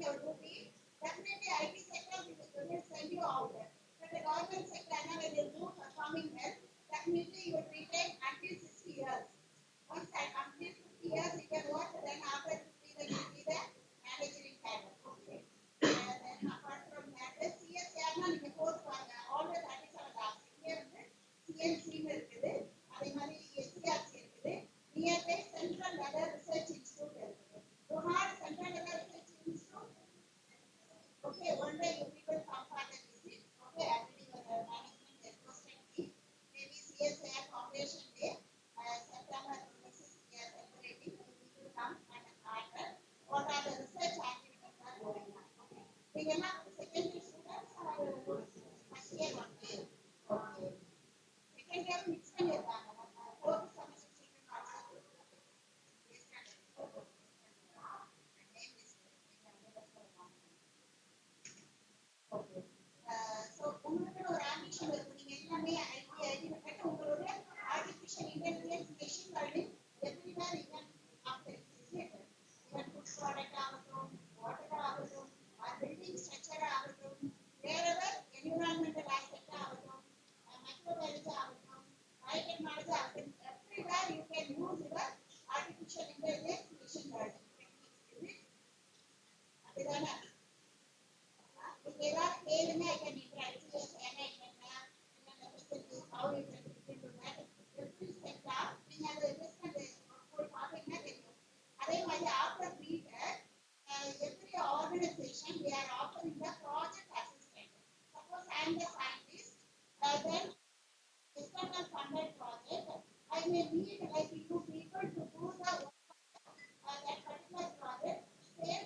your duty, definitely IT sector will send you out there. But the government sector, when they do performing well, definitely you will retain until 60 years. Once I complete 50 years, you can work, then after 50 years, you will be the managing cadre. Okay. And then apart from that, the CSIR, you post always 37 lakhs. Here, CNC இருக்குது அதே மாதிரி SCRC இருக்குது nearby Central Weather Research Institute இருக்குது. You have Central Weather Research Institute. Okay, one day you people come for the visit. Okay, agree with the management requested me. Maybe CSIR Foundation Day, September 26th, we are celebrating. You people come and partner. What are the research activities are going on? Okay, we have secondary students or first year one day. Okay. Second year mix பண்ணிருக்காங்க. Fourth semester student also. Okay. So உங்களுக்கு ஒரு ambition இருக்கு. நீங்க எல்லாமே IT பத்தி உங்களோட artificial intelligence machine learning everywhere you can apply it. Even food product ஆகட்டும், water ஆகட்டும், or building structure ஆகட்டும், wherever environmental aspect ஆகட்டும், microbiology ஆகட்டும், biotechnology ஆகட்டும், everywhere you can use your artificial intelligence machine learning techniques. அதுதானே there are I can interact with how you can fit into that. Every sector, we have a investment for topic. After BTech, every organization we are offering the project assistant. Suppose I am the scientist, then external funded project. I may need like you people to do the that particular project.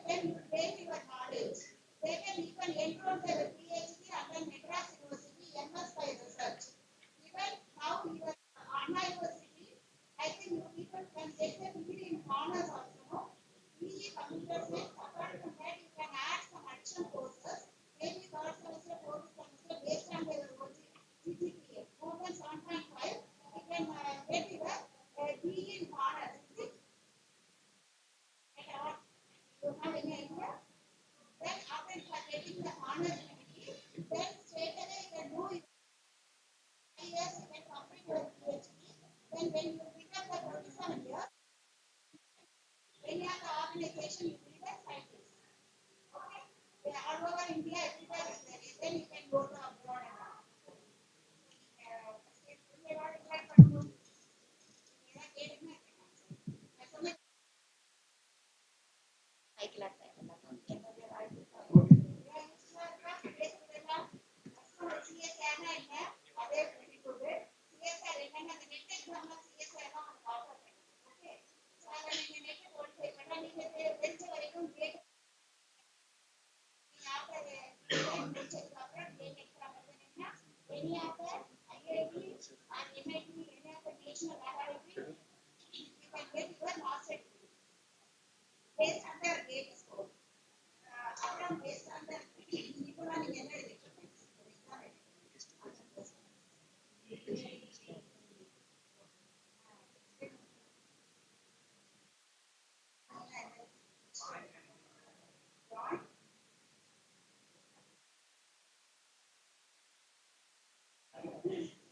Then you gain your knowledge. They can even enroll their PhD under Madras University, MS by research. Even now, even Anna University, I think you people can get the degree in honors also. BE Computer Science, apart from that, you can add some additional courses, maybe third semester, fourth semester, based on their GPA. More than 7.5, you can get your BE in honors. You have any idea? Then after getting the honor degree, then straight away you can do it. 5 years you can complete your PhD. Then when you become the 27 years, any other organization you will be a scientist. Okay? All over India, everywhere is there. Then you can go to abroad and all. Any other IIT or MIT, any other national laboratory, you can get your master degree based on their gate score. Based on the people on the energy.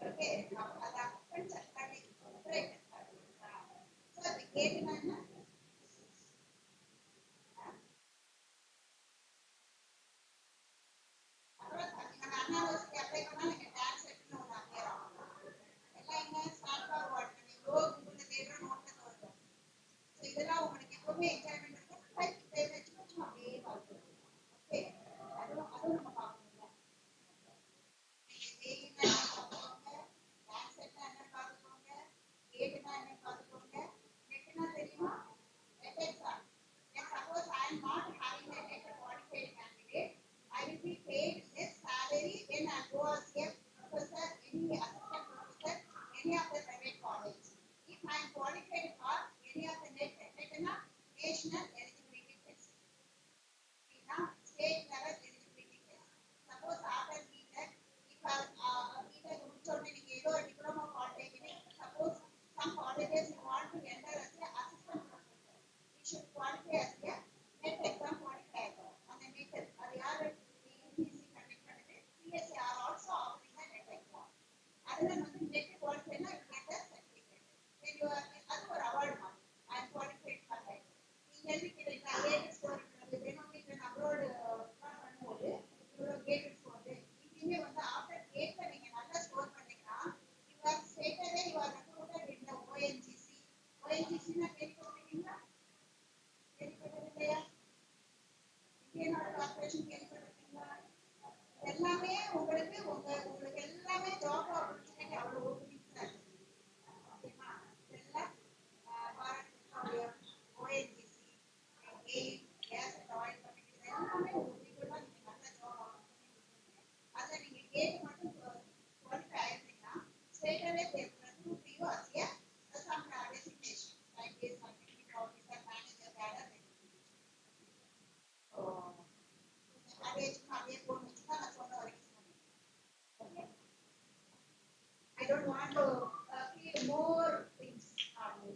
Okay, now so the gate இதெல்லாம் உங்களுக்கு எப்பவுமே enjoyment இருக்கும். Life time வச்சுக்கோங்க அப்படியே பார்க்கணும். Okay, அதுவும் நம்ம பார்க்கணும். நீங்க ஜெயினா என்ன பார்த்துக்கோங்க, டான்ஸ் செட்னா என்ன பார்த்துக்கோங்க, கேட்னா என்ன பார்த்துக்கோங்க. நெட்னா தெரியுமா? Net exam. Suppose I am not having a net qualified candidate, I will be paid less salary when I go as a professor, any assistant professor, any of the private college. If I am qualified for any of the net national eligibility test, state level eligibility test. Suppose after BTech, if BTech முடிச்சோடனே நீங்க ஏதோ diploma polytechnic, suppose some colleges you want to enter as an assistant professor, you should qualify as a net exam qualifier. அந்த வெளிநாடு corporation கேள்விப்பட்டிருக்கீங்களா? எல்லாமே உங்களுக்கு உங்களுக்கு எல்லாமே ஜாப் ஆப்பர்ச்சுனிட்டி அவ்வளோ ஓப்பனிங்ஸ் இருக்கு. ஓகேவா? இதெல்லாம் Bharat petroleum, ONGC, GAIL, gas and oil company எல்லாமே உங்களுக்கு ஈக்குவலாக நீங்கள் நல்ல ஜாப் ஆப்பர்ச்சுனிட்டி இருக்கு. அதை நீங்கள் கேட்டு மட்டும் qualify ஆயிருந்தீங்கன்னா ஸ்ட்ரெயிட்டாகவே recruit you as some designation like this marketing officer, manager, cadre. அதே அப்படியே போட்டு தான் நான் சொன்ன வரைக்கும் சொன்னேன். Okay. I don't want to feel more things on you.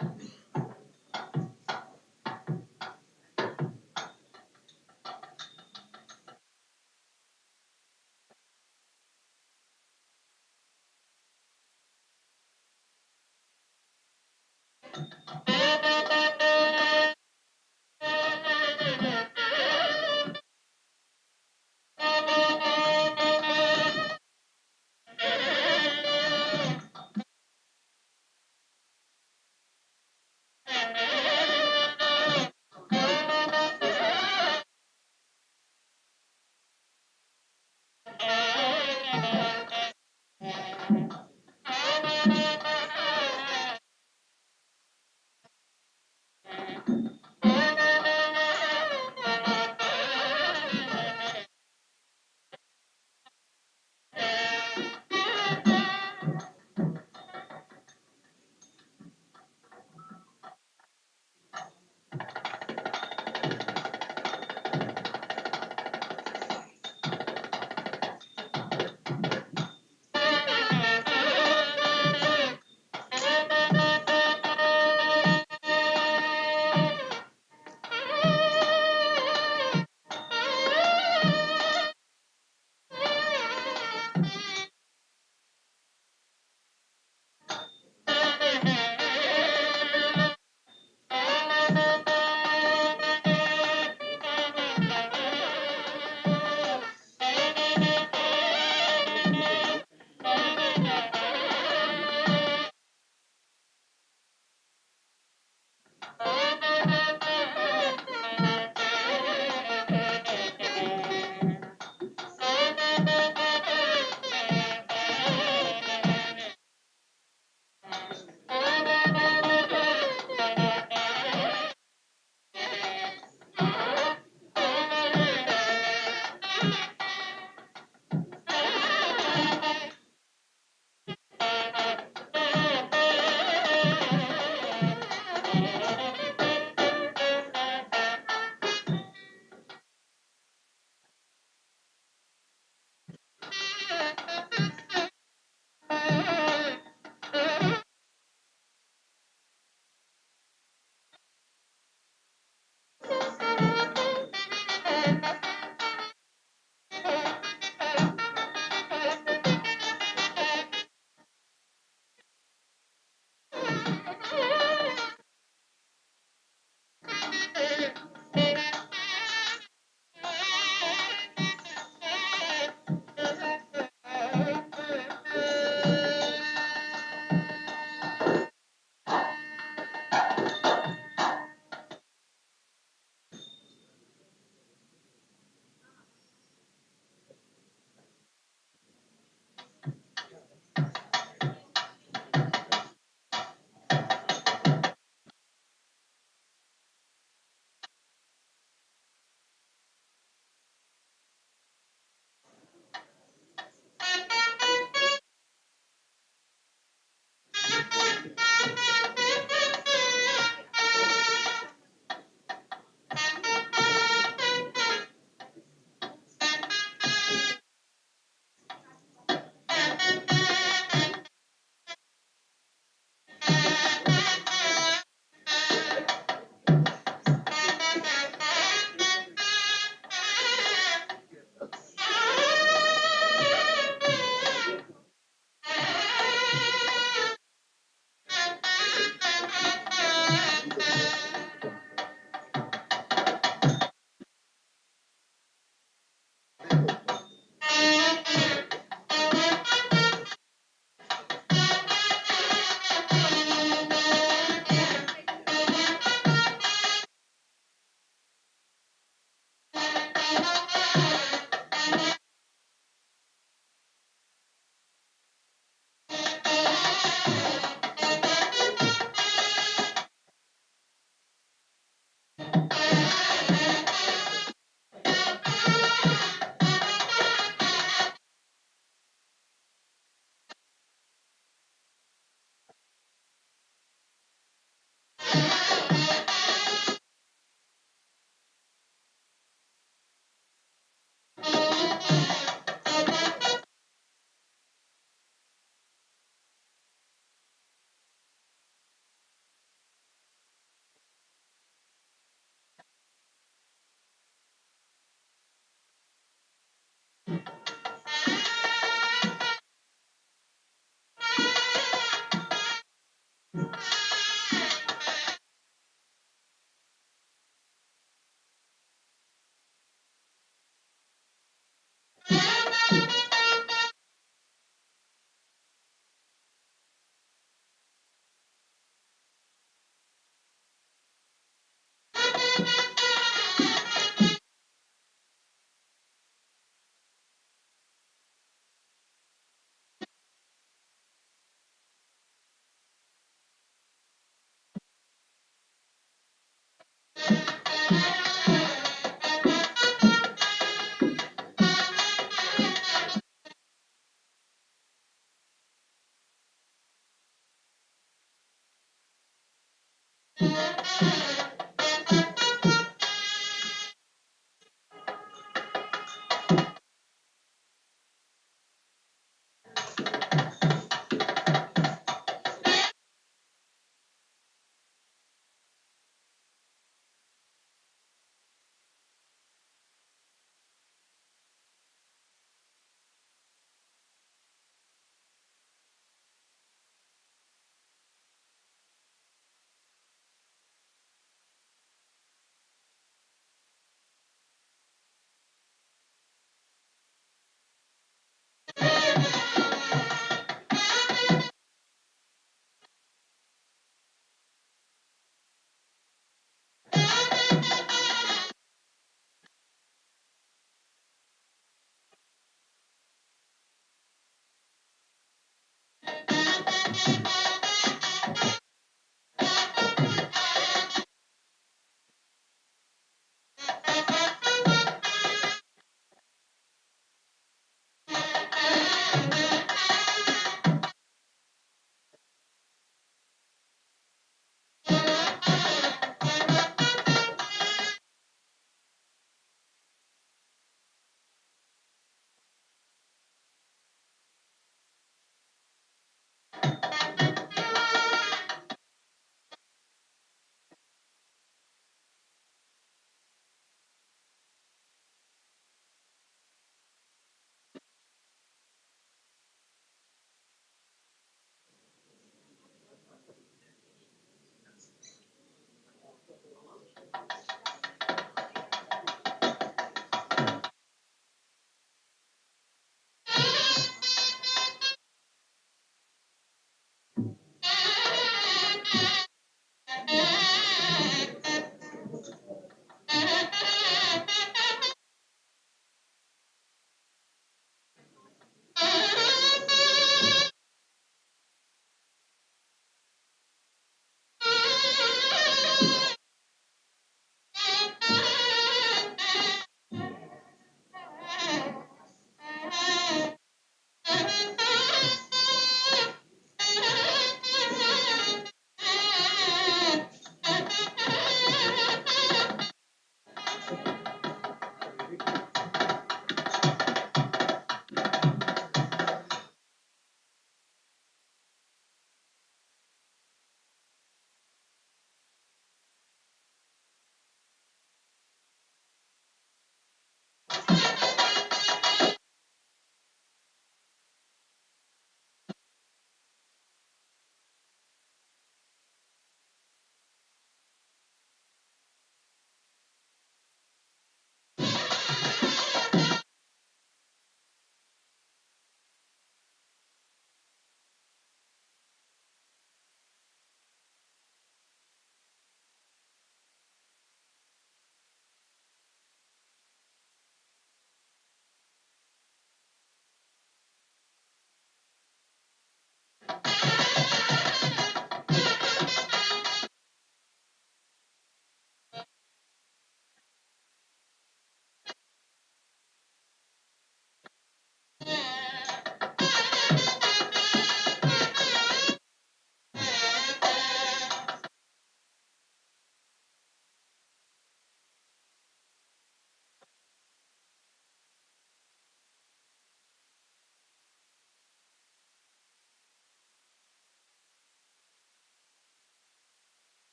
Okay.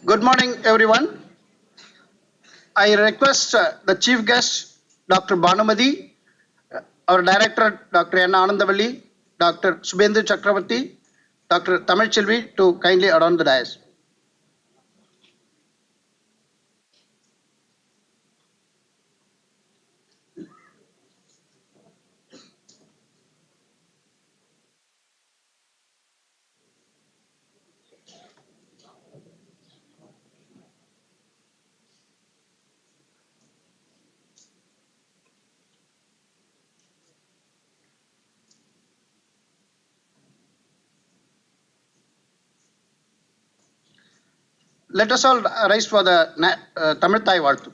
Good morning, everyone. I request the chief guest, Dr. Banumadi, our director, Dr. N. Anandavalli, Dr. Subhendu Chakravarti, Dr. Tamil Chelvi to kindly adorn the dais. let us all rise for the Tamil Thai Valtu.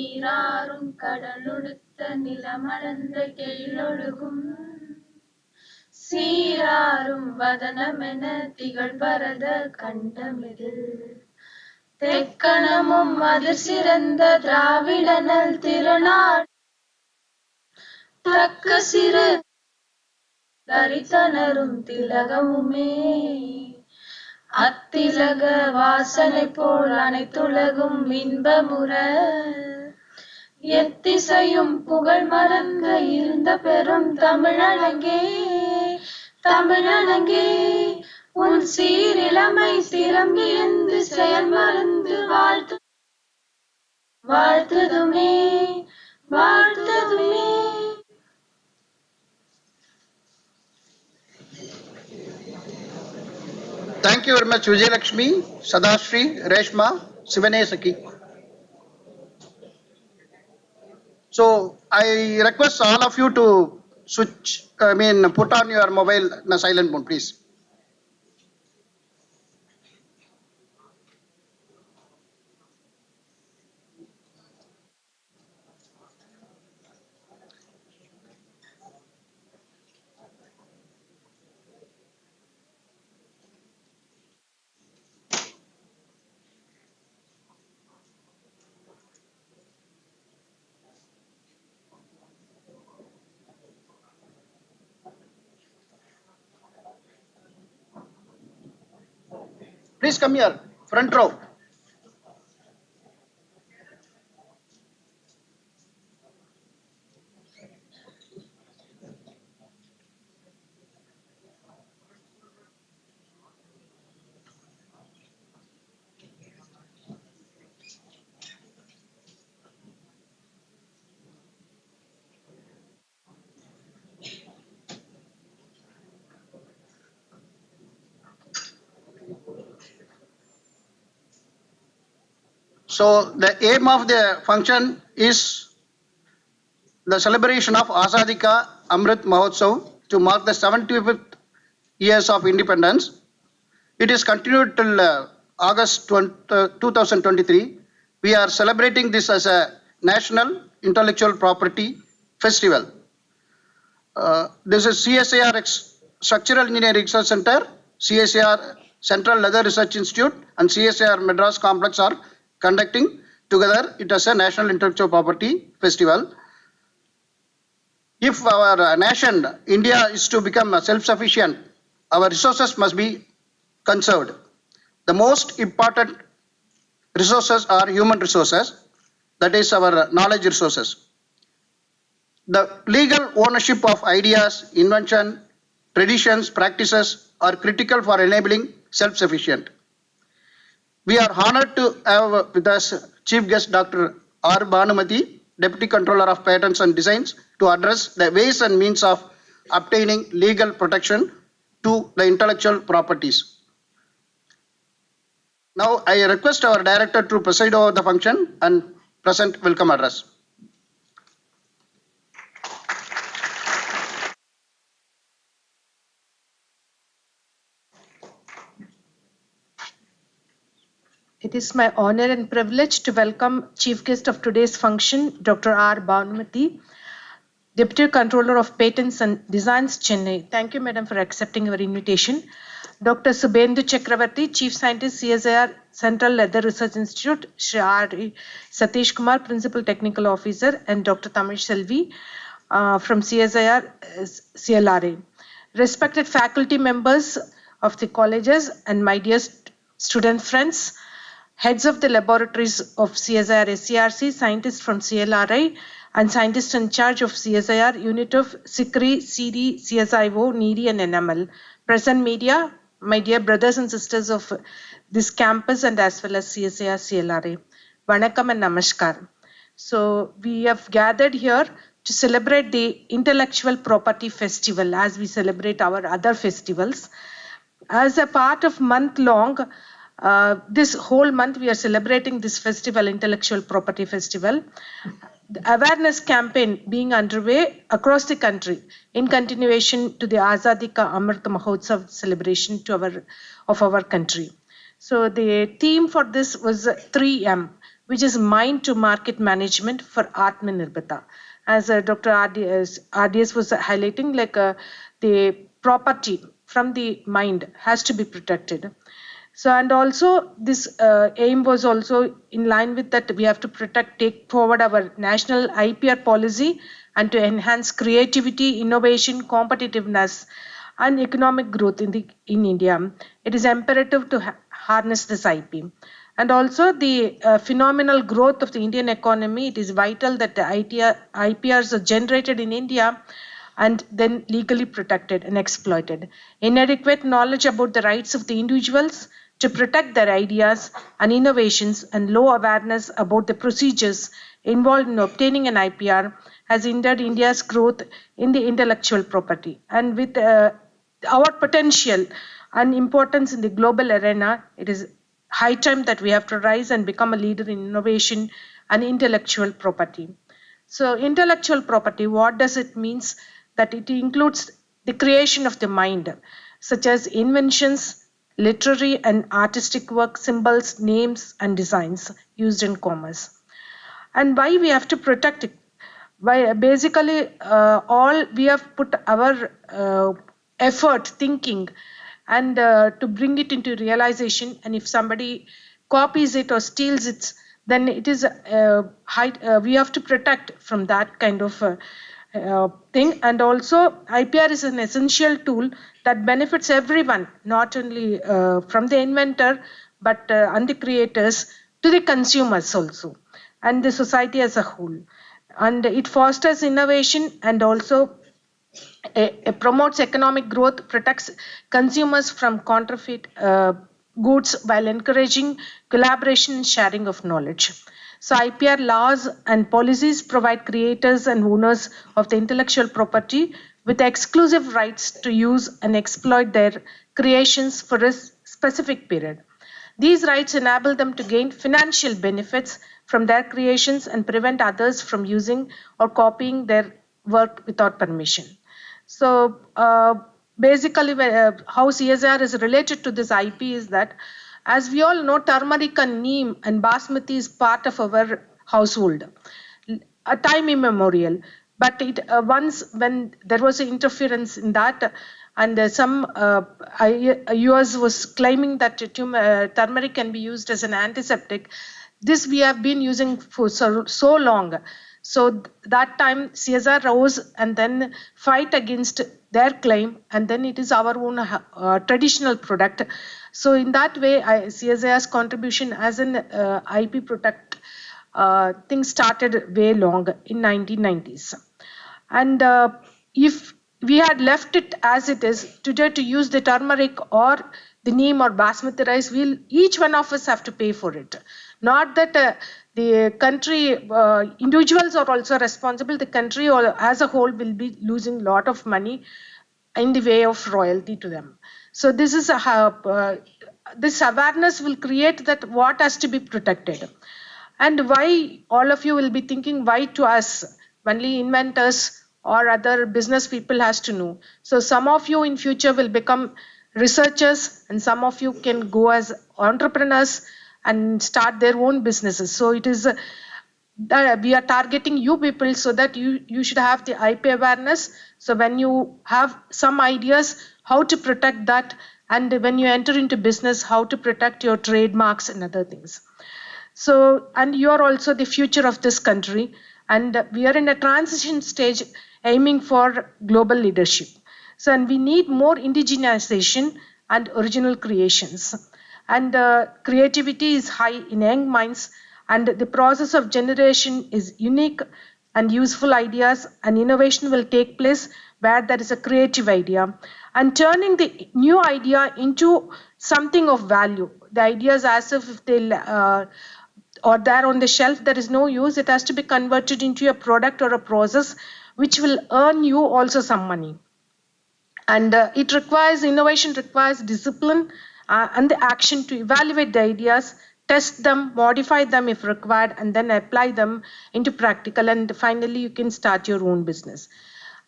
ஈராறும் கடலுடுத்த நிலமளந்த கெழிலொழுகும் சீராறும் வதனமென திகழ்பரத கண்டமிது தெக்கணமும் அதிர் சிறந்த திராவிடனல் திருநாள் தக்க சிறு தரித்தனரும் திலகமுமே அத்திலக வாசனை போல் அனைத்துலகும் இன்பமுற எத்திசையும் புகழ் மறந்த இருந்த பெரும் தமிழனங்கே தமிழனங்கே உன் சீரிழமை திறம்பி என்று செயல் மறந்து வாழ்த்துதுமே வாழ்த்துதுமே. Thank you very much, Vijayalakshmi, Sadashri, Reshma, Sivane Saki. So I request all of you to put on your mobile in a silent mode, please. Please come here, front row. So the aim of the function is the celebration of Azadi ka Amrit Mahotsav to mark the 75th years of independence. It is continued till August 2023. We are celebrating this as a National Intellectual Property Festival. This is CSIR Structural Engineering Research Center, CSIR Central Leather Research Institute and CSIR Madras Complex are conducting together it as a National Intellectual Property Festival. If our nation, India, is to become self-sufficient, our resources must be conserved. The most important resources are human resources, that is our knowledge resources. The legal ownership of ideas, invention, traditions, practices are critical for enabling self-sufficient. We are honored to have with us Chief Guest Dr. R. Bhanumati, Deputy Controller of Patents and Designs, to address the ways and means of obtaining legal protection to the intellectual properties. Now I request our Director to preside over the function and present welcome address. It is my honor and privilege to welcome Chief Guest of today's function, Dr. R. Bhanumati, Deputy Controller of Patents and Designs, Chennai. Thank you, Madam, for accepting our invitation. Dr. Subhendu Chakravarti, Chief Scientist, CSIR Central Leather Research Institute, Shri R. Satish Kumar, Principal Technical Officer, and Dr. Tamish Selvi from CSIR CLRA. Respected faculty members of the colleges and my dear student friends, heads of the laboratories of CSIR SCRC, scientists from CLRI, and scientists in charge of CSIR unit of SICRI, CD, CSIO, NEEDI, and NML. Present media, my dear brothers and sisters of this campus and as well as CSIR CLRA. Vanakkam and Namaskar. So we have gathered here to to celebrate the Intellectual Property Festival as we celebrate our other festivals. As a part of month-long, this whole month we are celebrating this festival, Intellectual Property Festival. The awareness campaign being underway across the country in continuation to the Azadi Ka Amrit Mahotsav celebration of our country. So the theme for this was 3M, which is Mind to Market Management for Atmanirbharta. As Dr. RDS was highlighting, the property from the mind has to be protected. So, and also this aim was also in line with that we have to take forward our national IPR policy and to enhance creativity, innovation, competitiveness and economic growth in India. It is imperative to harness this IP. And also the phenomenal growth of the Indian economy, it is vital that the IPRs are generated in India and then legally protected and exploited. Inadequate knowledge about the rights of the individuals to protect their ideas and innovations and low awareness about the procedures involved in obtaining an IPR has hindered India's growth in the intellectual property. And with our potential and importance in the global arena, it is high time that we have to rise and become a leader in innovation and intellectual property. So intellectual property, what does it mean? That it includes the creation of the mind, such as inventions, literary and artistic work, symbols, names, and designs used in commerce. And why we have to protect it? Why basically all we have put our effort, thinking, and to bring it into realization. And if somebody copies it or steals it, then it is we have to protect from that kind of thing. And also IPR is an essential tool that benefits everyone, not only from the inventor but and the creators to the consumers also and the society as a whole. And it fosters innovation and also promotes economic growth, protects consumers from counterfeit goods while encouraging collaboration and sharing of knowledge. So IPR laws and policies provide creators and owners of the intellectual property with exclusive rights to use and exploit their creations for a specific period. These rights enable them to gain financial benefits from their creations and prevent others from using or copying their work without permission. So basically how CSIR is related to this IP is that, as we all know, turmeric and neem and basmati is part of our household, a time immemorial. But it once when there was an interference in that, and some US was claiming that turmeric can be used as an antiseptic. This we have been using for so long. So that time CSIR rose and then fight against their claim, and then it is our own traditional product. So in that way, CSIR's contribution as an IP protect thing started way long in 1990s. And if we had left it as it is today to use the turmeric or the neem or basmati rice, each one of us have to pay for it. Not that the country, individuals are also responsible. The country as a whole will be losing a lot of money in the way of royalty to them. So this is this awareness will create that what has to be protected. And why, all of you will be thinking, why to us? Only inventors or other business people has to know. So some of you in future will become researchers, and some of you can go as entrepreneurs and start their own businesses. So it is we are targeting you people so that you should have the IP awareness. So when you have some ideas how to protect that, and when you enter into business, how to protect your trademarks and other things. So, and you are also the future of this country, and we are in a transition stage aiming for global leadership. So, and we need more indigenization and original creations. And creativity is high in young minds, and the process of generation is unique and useful ideas, and innovation will take place where there is a creative idea, and turning the new idea into something of value. The ideas, as if they or there on the shelf, there is no use. It has to be converted into a product or a process which will earn you also some money. And innovation requires discipline and the action to evaluate the ideas, test them, modify them if required, and then apply them into practical. And finally, you can start your own business.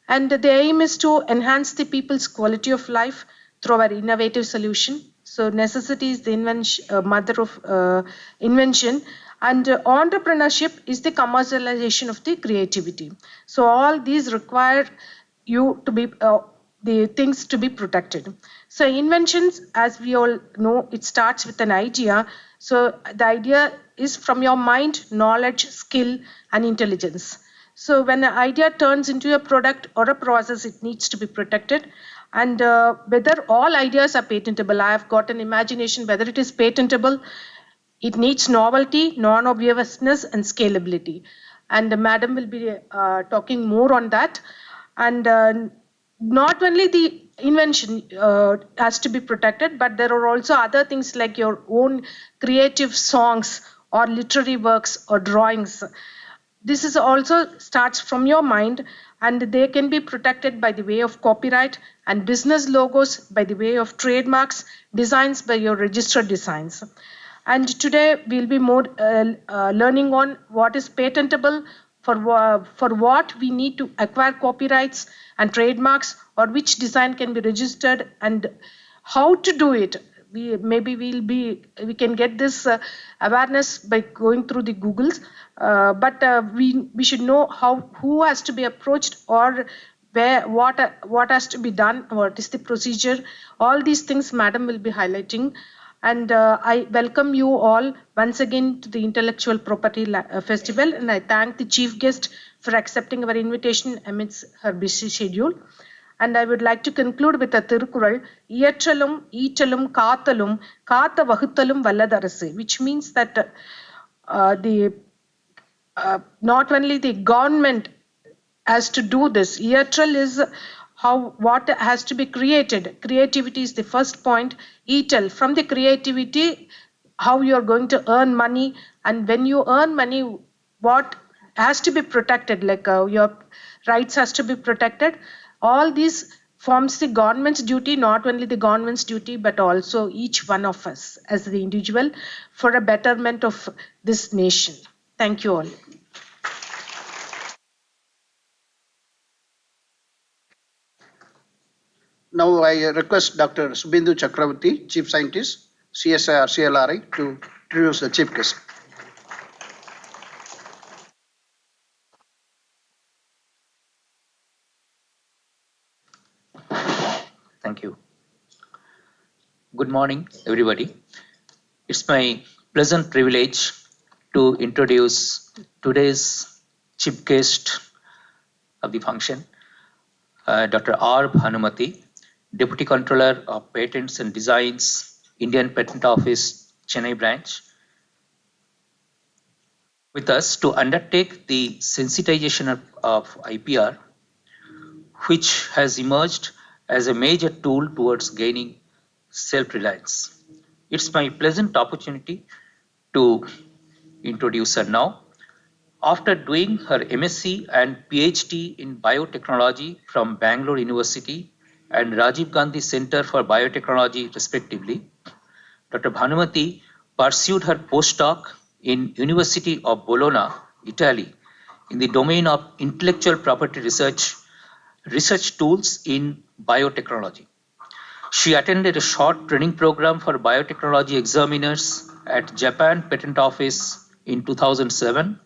And the aim is to enhance the people's quality of life through our innovative solution. So necessity is the mother of invention, and entrepreneurship is the commercialization of the creativity. So all these require you to be the things to be protected. So inventions, as we all know, it starts with an idea. So the idea is from your mind, knowledge, skill, and intelligence. So when an idea turns into a product or a process, it needs to be protected. And whether all ideas are patentable, I have got an imagination whether it is patentable. It needs novelty, non-obviousness, and scalability. And the madam will be talking more on that. And not only the invention has to be protected, but there are also other things like your own creative songs or literary works or drawings. This is also starts from your mind, and they can be protected by the way of copyright, and business logos by the way of trademarks, designs by your registered designs. And today we'll be more learning on what is patentable, for what we need to acquire copyrights and trademarks, or which design can be registered, and how to do it. We can get this awareness by going through the Googles, but we should know who has to be approached, or what has to be done, what is the procedure. All these things madam will be highlighting. And I welcome you all once again to the Intellectual Property Festival, and I thank the chief guest for accepting our invitation amidst her busy schedule. And I would like to conclude with a Tirukural, Iyattralum, Eetalum, Kaathalum, Kaatha Vahuthalum Valladarasu, which means that not only the government has to do this. Iyatral is what has to be created. Creativity is the first point. Eatal, from the creativity, how you are going to earn money, and when you earn money, what has to be protected, like your rights has to be protected. All these forms the government's duty, not only the government's duty, but also each one of us as the individual, for a betterment of this nation. Thank you all. Now I request Dr. Subhendu Chakravarti, Chief Scientist, CSIR CLRI, to introduce the chief guest. Thank you. Good morning, everybody. It's my pleasant privilege to introduce today's chief guest of the function, Dr. R. Bhanumati, Deputy Controller of Patents and Designs, Indian Patent Office, Chennai branch, with us to undertake the sensitization of IPR, which has emerged as a major tool towards gaining self-reliance. It's my pleasant opportunity to introduce her now. After doing her MSc and PhD in biotechnology from Bangalore University and Rajiv Gandhi Center for Biotechnology respectively, Dr. Bhanumati pursued her postdoc in University of Bologna, Italy, in the domain of intellectual property research tools in biotechnology. She attended a short training program for biotechnology examiners at Japan Patent Office in 2007.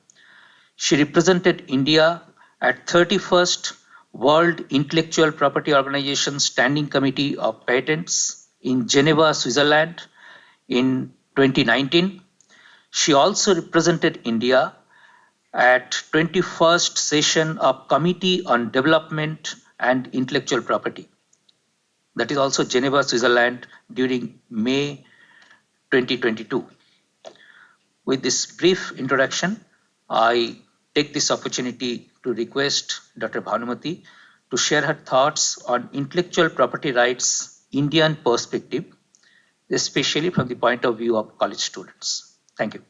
She represented India at 31st World Intellectual Property Organization Standing Committee of Patents in Geneva, Switzerland in 2019. She also represented India at 21st session of Committee on Development and Intellectual Property. That is also Geneva, Switzerland during May 2022. With this brief introduction, I take this opportunity to request Dr. Bhanumati to share her thoughts on intellectual property rights Indian perspective, especially from the point of view of college students. Thank you.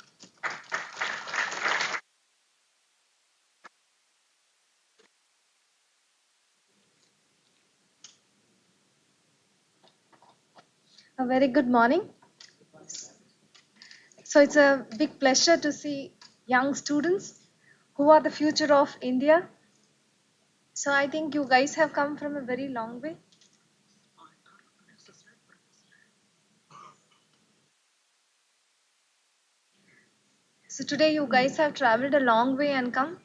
A very good morning. So it's a big pleasure to see young students who are the future of India. So I think you guys have come from a very long way. So today you guys have traveled a long way and come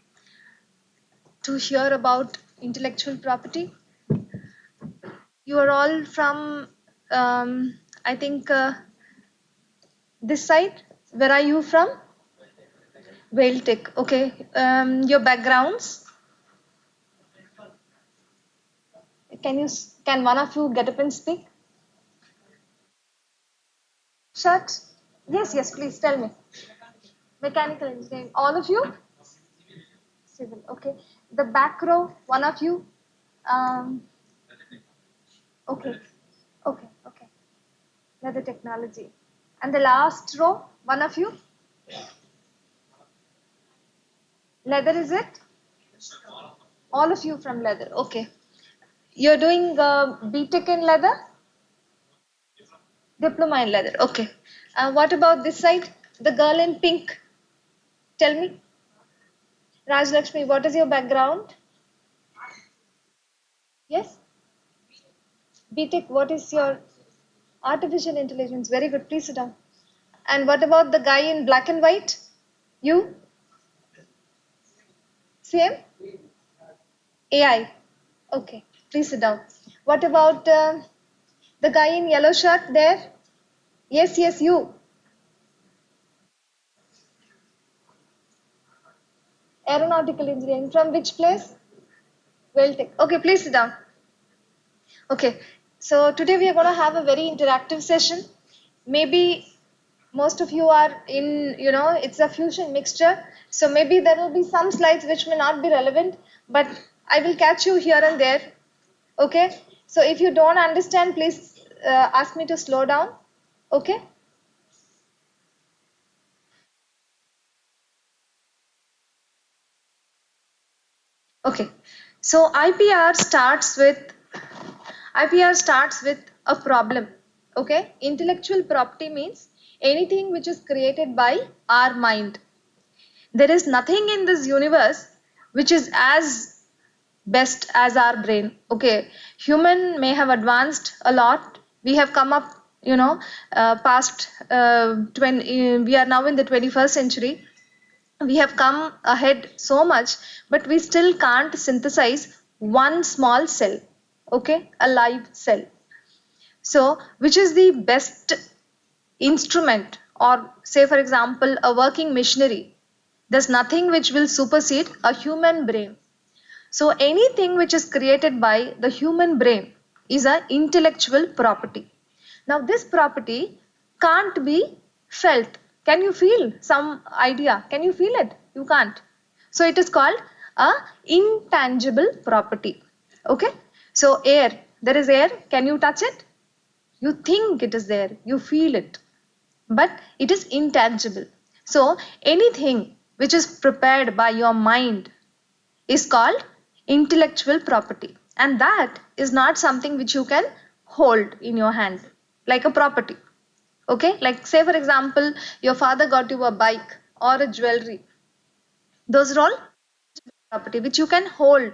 to hear about intellectual property. You are all from, I think, this side. Where are you from? Tech. Okay. Your backgrounds. Can one of you get up and speak? Shut. Yes, please tell me. Mechanical engineering. All of you? Civil. Okay. The back row, one of you? Um, okay. Okay. Leather technology. And the last row, one of you? Leather, is it? All of you from leather. Okay. You're doing BTech in leather? Diploma in leather. Okay. What about this side? The girl in pink. Tell me. Raj Lakshmi, what is your background? Yes? BTech, what is your artificial intelligence? Very good. Please sit down. And what about the guy in black and white? You? Same? AI. Okay. Please sit down. What about the guy in yellow shirt there? Yes, you. Aeronautical engineering. From which place? Tech. Okay, please sit down. Okay. So today we are going to have a very interactive session. Maybe most of you are in, it's a fusion mixture. So maybe there will be some slides which may not be relevant, but I will catch you here and there. Okay. So if you don't understand, please ask me to slow down. Okay. Okay. So IPR starts with a problem. Okay. Intellectual property means anything which is created by our mind. There is nothing in this universe which is as best as our brain. Okay. Human may have advanced a lot. We have come up, past 20, we are now in the 21st century. We have come ahead so much, but we still can't synthesize one small cell. Okay. A live cell. So, which is the best instrument, or say for example a working machinery? There's nothing which will supersede a human brain. So anything which is created by the human brain is an intellectual property. Now this property can't be felt. Can you feel some idea? Can you feel it? You can't. So it is called a intangible property. Okay. So air, there is air. Can you touch it? You think it is there. You feel it. But it is intangible. So anything which is prepared by your mind is called intellectual property, and that is not something which you can hold in your hand like a property. Okay, like say for example your father got you a bike or a jewelry. Those are all property which you can hold,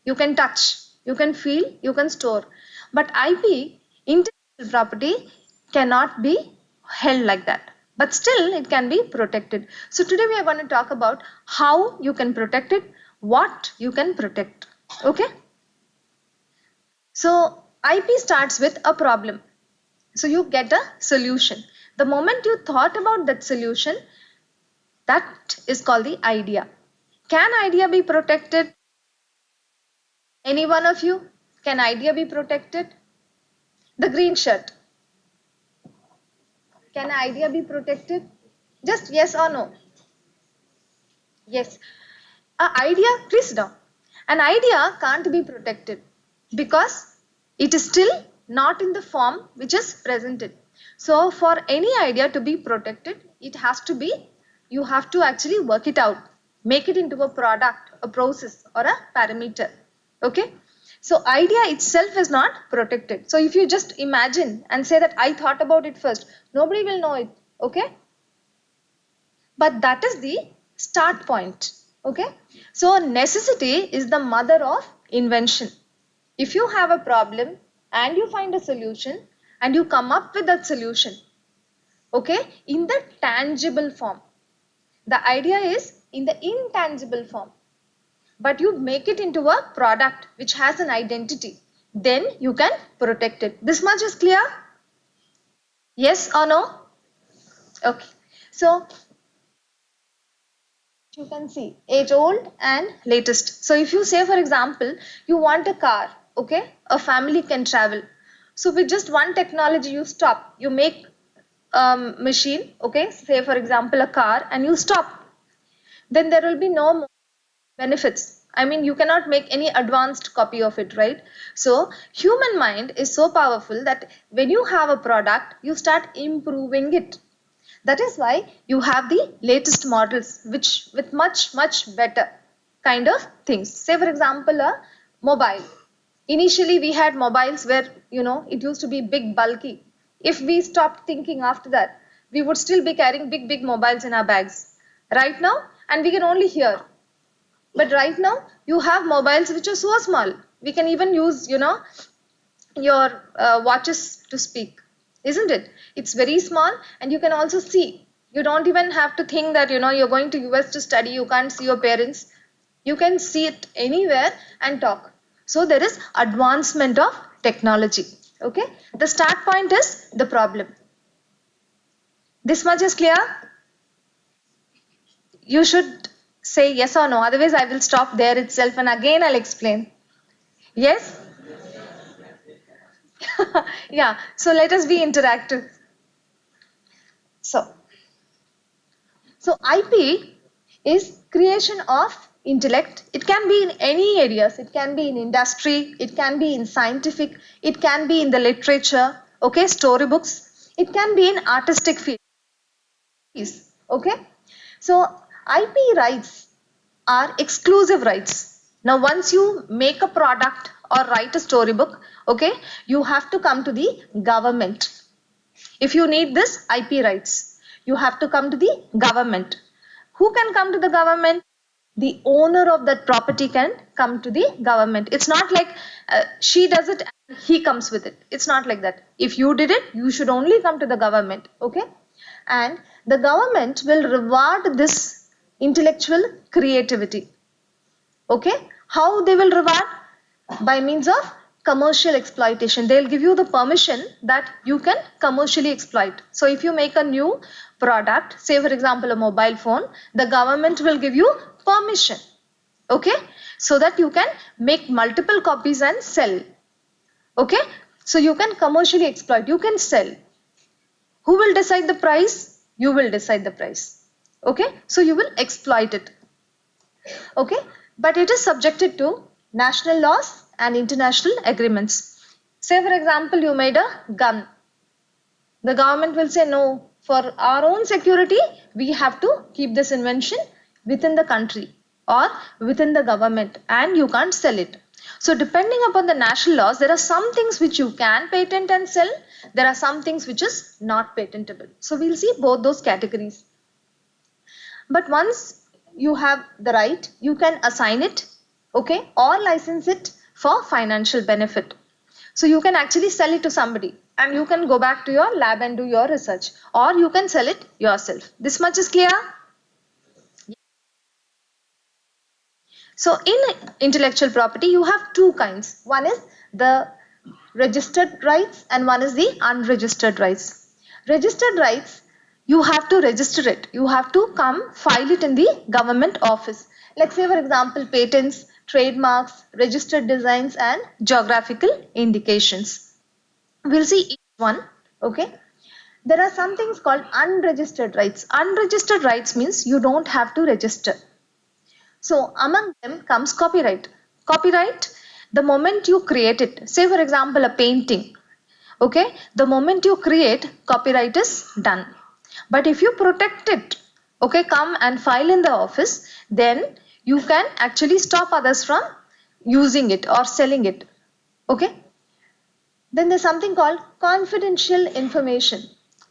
you can touch, you can feel, you can store. But IP, intellectual property, cannot be held like that, but still it can be protected. So today we are going to talk about how you can protect it, what you can protect. Okay. So IP starts with a problem. So you get a solution. The moment you thought about that solution, that is called the idea. Can idea be protected? Any one of you? Can idea be protected? The green shirt. Can idea be protected? Just yes or no? Yes. An idea, please down. An idea can't be protected because it is still not in the form which is presented. So for any idea to be protected, it has to be, you have to actually work it out, make it into a product, a process, or a parameter. Okay. So idea itself is not protected. So if you just imagine and say that I thought about it first, nobody will know it. Okay. But that is the start point. Okay. So necessity is the mother of invention. If you have a problem and you find a solution and you come up with that solution, okay, in the tangible form. The idea is in the intangible form. But you make it into a product which has an identity. Then you can protect it. This much is clear? Yes or no? Okay. So you can see age old and latest. So if you say, for example, you want a car, okay, a family can travel. So with just one technology, you stop, you make machine, okay, say for example a car, and you stop, then there will be no more benefits. I mean, you cannot make any advanced copy of it, right? So human mind is so powerful that when you have a product, you start improving it. That is why you have the latest models which with much better kind of things. Say for example a mobile. Initially we had mobiles where it used to be big bulky. If we stopped thinking after that, we would still be carrying big mobiles in our bags. Right now, and we can only hear. But right now you have mobiles which are so small. We can even use your watches to speak. Isn't it? It's very small and you can also see. You don't even have to think that you're going to US to study, you can't see your parents. You can see it anywhere and talk. So there is advancement of technology. Okay. The start point is the problem. This much is clear? You should say yes or no. Otherwise I will stop there itself and again I'll explain. Yes? Yeah, so let us be interactive. So IP is creation of intellect. It can be in any areas. It can be in industry, it can be in scientific, it can be in the literature, okay, storybooks, it can be in artistic fields, okay. So IP rights are exclusive rights. Now once you make a product or write a storybook, okay, you have to come to the government. If you need this IP rights, you have to come to the government. Who can come to the government? The owner of that property can come to the government. It's not like she does it and he comes with it. It's not like that. If you did it, you should only come to the government, okay? And the government will reward this intellectual creativity. Okay? How they will reward? By means of commercial exploitation. They'll give you the permission that you can commercially exploit. So if you make a new product, say for example a mobile phone, the government will give you permission, okay, so that you can make multiple copies and sell. Okay, so you can commercially exploit, you can sell. Who will decide the price? You will decide the price. Okay, so you will exploit it. Okay, but it is subjected to national laws and international agreements. Say for example you made a gun. The government will say no, for our own security we have to keep this invention within the country or within the government and you can't sell it. So depending upon the national laws, there are some things which you can patent and sell. There are some things which is not patentable. So we'll see both those categories. But once you have the right, you can assign it, okay, or license it for financial benefit. So you can actually sell it to somebody and you can go back to your lab and do your research, or you can sell it yourself. This much is clear? So in intellectual property, you have two kinds. One is the registered rights and one is the unregistered rights. Registered rights, you have to register it. You have to come file it in the government office. Like say for example, patents, trademarks, registered designs and geographical indications. We'll see each one, okay. There are some things called unregistered rights. Unregistered rights means you don't have to register. So among them comes copyright. Copyright, the moment you create it, say for example a painting, okay, the moment you create, copyright is done. But if you protect it, okay, come and file in the office, then you can actually stop others from using it or selling it. Okay. Then there's something called confidential information.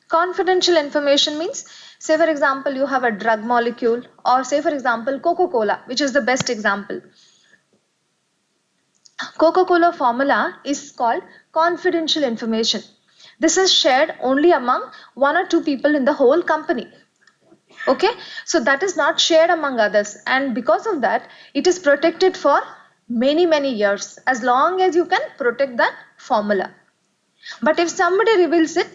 Confidential information means, say for example, you have a drug molecule, or say for example, Coca-Cola, which is the best example. Coca-Cola formula is called confidential information. This is shared only among 1 or 2 people in the whole company. Okay, so that is not shared among others, and because of that, it is protected for many years, as long as you can protect that formula. But if somebody reveals it,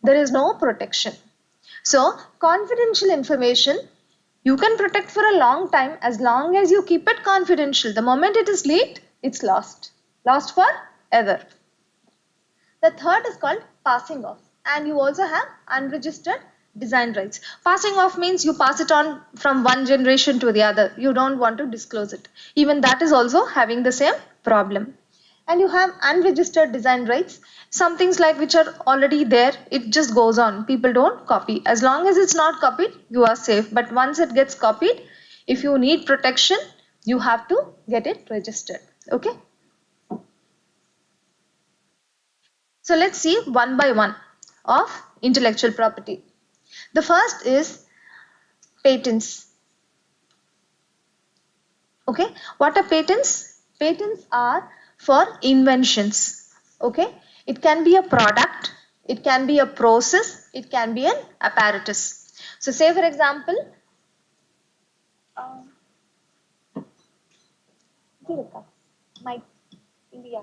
there is no protection. So confidential information you can protect for a long time, as long as you keep it confidential. The moment it is leaked, it's lost forever. The third is called passing off, and you also have unregistered design rights. Passing off means you pass it on from one generation to the other. You don't want to disclose it. Even that is also having the same problem. And you have unregistered design rights. Some things like which are already there, it just goes on. People don't copy. As long as it's not copied, you are safe. But once it gets copied, if you need protection, you have to get it registered. Okay. So let's see one by one of intellectual property. The first is patents. Okay, what are patents? Patents are for inventions. Okay, it can be a product, it can be a process, it can be an apparatus. So say for example, my India.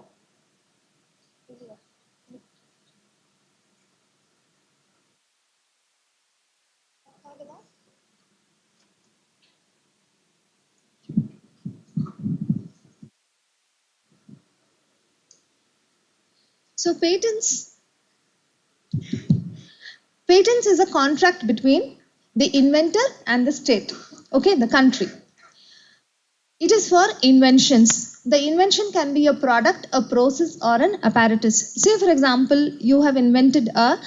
So patents is a contract between the inventor and the state, okay, the country. It is for inventions. The invention can be a product, a process, or an apparatus. Say for example, you have invented a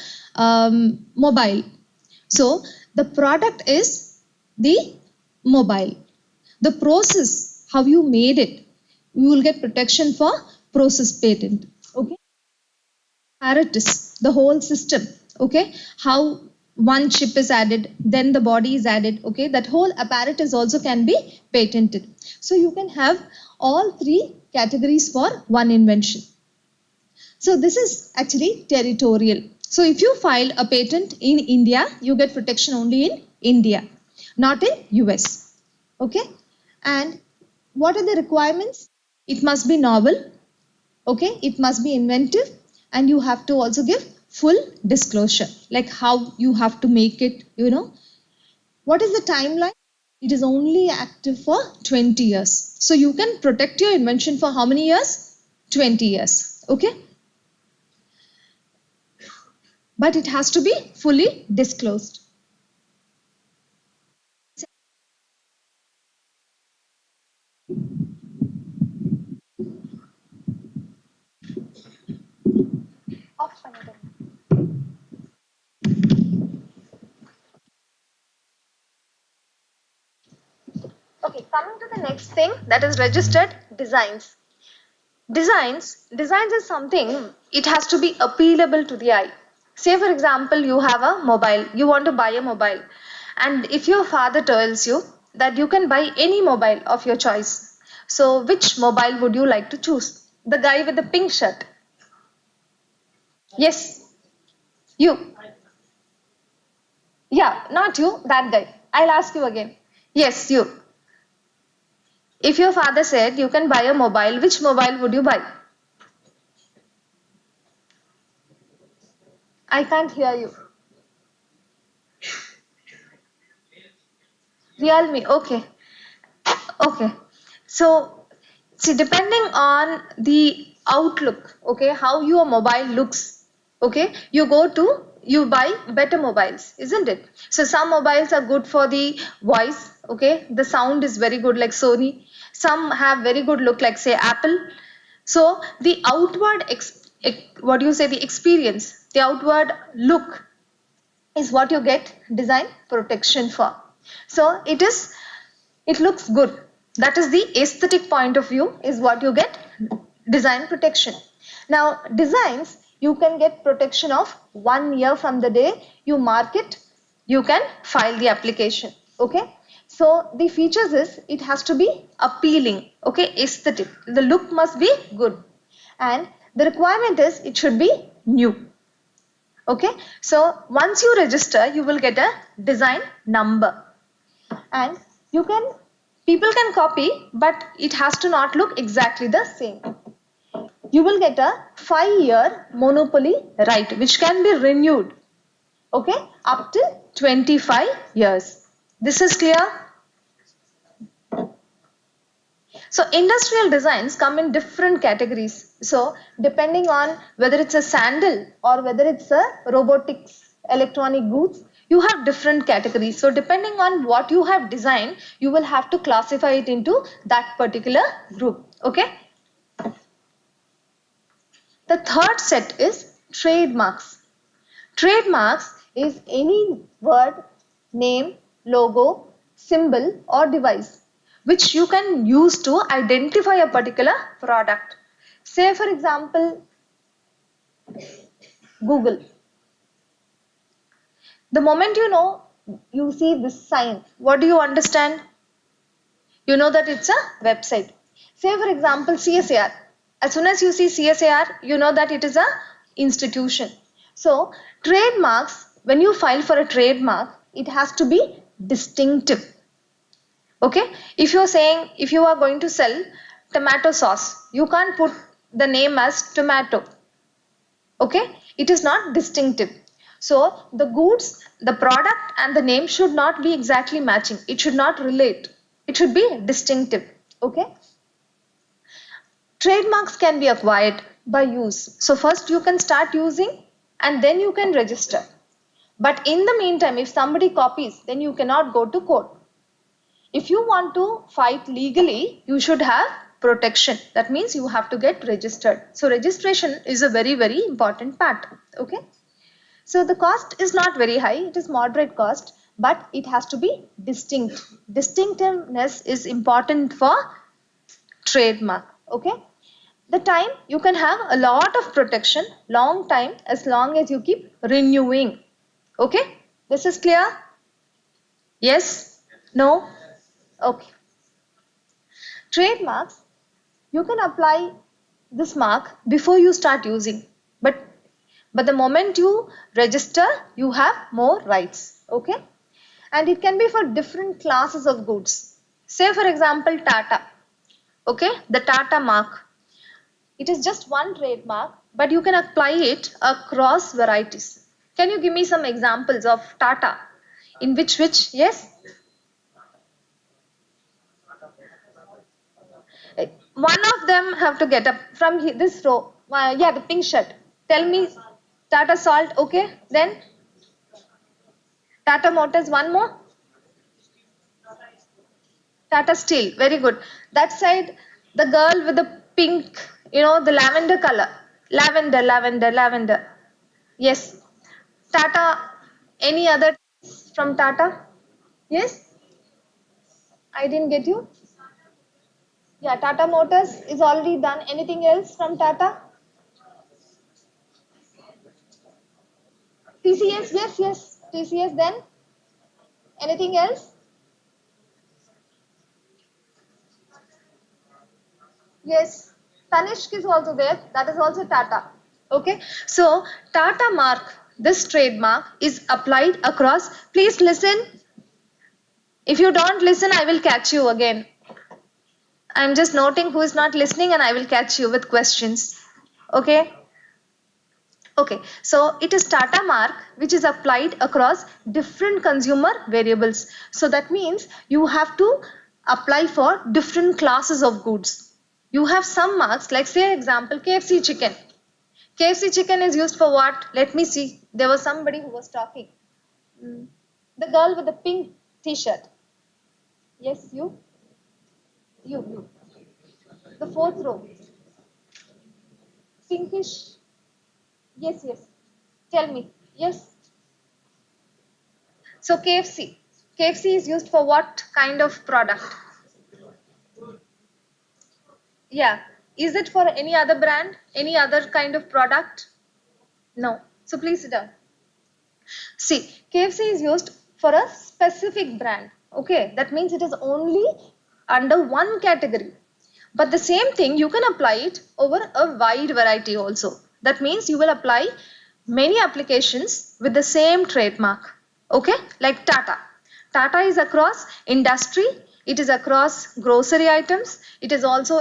mobile. So the product is the mobile. The process, how you made it, you will get protection for process patent. Okay. Apparatus, the whole system. Okay. How one chip is added, then the body is added. Okay. That whole apparatus also can be patented. So you can have all 3 categories for one invention. So this is actually territorial. So if you file a patent in India, you get protection only in India, not in US. Okay. And what are the requirements? It must be novel. Okay. It must be inventive, and you have to also give full disclosure, like how you have to make it, you know. What is the timeline? It is only active for 20 years. So you can protect your invention for how many years? 20 years. Okay. But it has to be fully disclosed. Okay, coming to the next thing, that is registered designs. Designs is something, it has to be appealable to the eye. Say for example, you have a mobile, you want to buy a mobile, and if your father tells you that you can buy any mobile of your choice, so which mobile would you like to choose? The guy with the pink shirt. Yes, you. Yeah, not you, that guy. I'll ask you again. Yes, you. If your father said you can buy a mobile, which mobile would you buy? I can't hear you. Realme, okay. Okay. So, see, depending on the outlook, okay, how your mobile looks, okay, you buy better mobiles, isn't it? So, some mobiles are good for the voice, okay, the sound is very good like Sony. Some have very good look like say Apple. So, the outward, the experience, the outward look is what you get design protection for. So, it looks good. That is the aesthetic point of view is what you get design protection. Now designs, you can get protection of 1 year from the day you mark it, you can file the application. Okay. So the features is it has to be appealing. Okay. Aesthetic. The look must be good. And the requirement is it should be new. Okay. So once you register, you will get a design number. And you can, people can copy, but it has to not look exactly the same. You will get a 5-year monopoly right, which can be renewed, okay, up to 25 years. This is clear? So industrial designs come in different categories. So depending on whether it's a sandal or whether it's a robotics, electronic goods, you have different categories. So depending on what you have designed, you will have to classify it into that particular group. Okay. The third set is trademarks. Trademarks is any word, name, logo, symbol or device which you can use to identify a particular product. Say for example, Google. The moment you see this sign, what do you understand? You know that it's a website. Say for example, CSIR. As soon as you see CSIR, you know that it is a institution. So trademarks, when you file for a trademark, it has to be distinctive. Okay. If you are saying, if you are going to sell tomato sauce, you can't put the name as tomato. Okay. It is not distinctive. So the goods, the product and the name should not be exactly matching. It should not relate. It should be distinctive. Okay. Trademarks can be acquired by use. So first you can start using and then you can register. But in the meantime, if somebody copies, then you cannot go to court. If you want to fight legally, you should have protection. That means you have to get registered. So registration is a very, very important part. Okay. So the cost is not very high. It is moderate cost, but it has to be distinct. Distinctiveness is important for trademark. Okay. The time, you can have a lot of protection, long time, as long as you keep renewing. Okay. This is clear? Yes? No? Okay. Trademarks, you can apply this mark before you start using. But the moment you register, you have more rights. Okay. And it can be for different classes of goods. Say for example, Tata. Okay. The Tata mark. It is just one trademark, but you can apply it across varieties. Can you give me some examples of Tata? In which, yes? One of them have to get up from this row. Yeah, the pink shirt. Tell me, Tata Salt, okay? Then Tata Motors, one more. Tata Steel, very good. That side, the girl with the pink, the lavender color. Lavender. Yes. Tata, any other from Tata? Yes? I didn't get you. Yeah, Tata Motors is already done. Anything else from Tata? TCS, yes. TCS, then? Anything else? Yes. Tanishq is also there. That is also Tata. Okay. So, Tata mark, this trademark is applied across. Please listen. If you don't listen, I will catch you again. I'm just noting who is not listening and I will catch you with questions. Okay. Okay, so it is Tata mark which is applied across different consumer variables. So that means you have to apply for different classes of goods. You have some marks, like say example KFC chicken. KFC chicken is used for what? Let me see. There was somebody who was talking. The girl with the pink t-shirt. Yes, you. The fourth row. Pinkish. Yes. Tell me. Yes. So KFC. KFC is used for what kind of product? Yeah. Is it for any other brand? Any other kind of product? No. So please sit down. See, KFC is used for a specific brand. Okay, that means it is only under one category. But the same thing you can apply it over a wide variety also. That means you will apply many applications with the same trademark. Okay, like Tata. Tata is across industry, it is across grocery items, it is also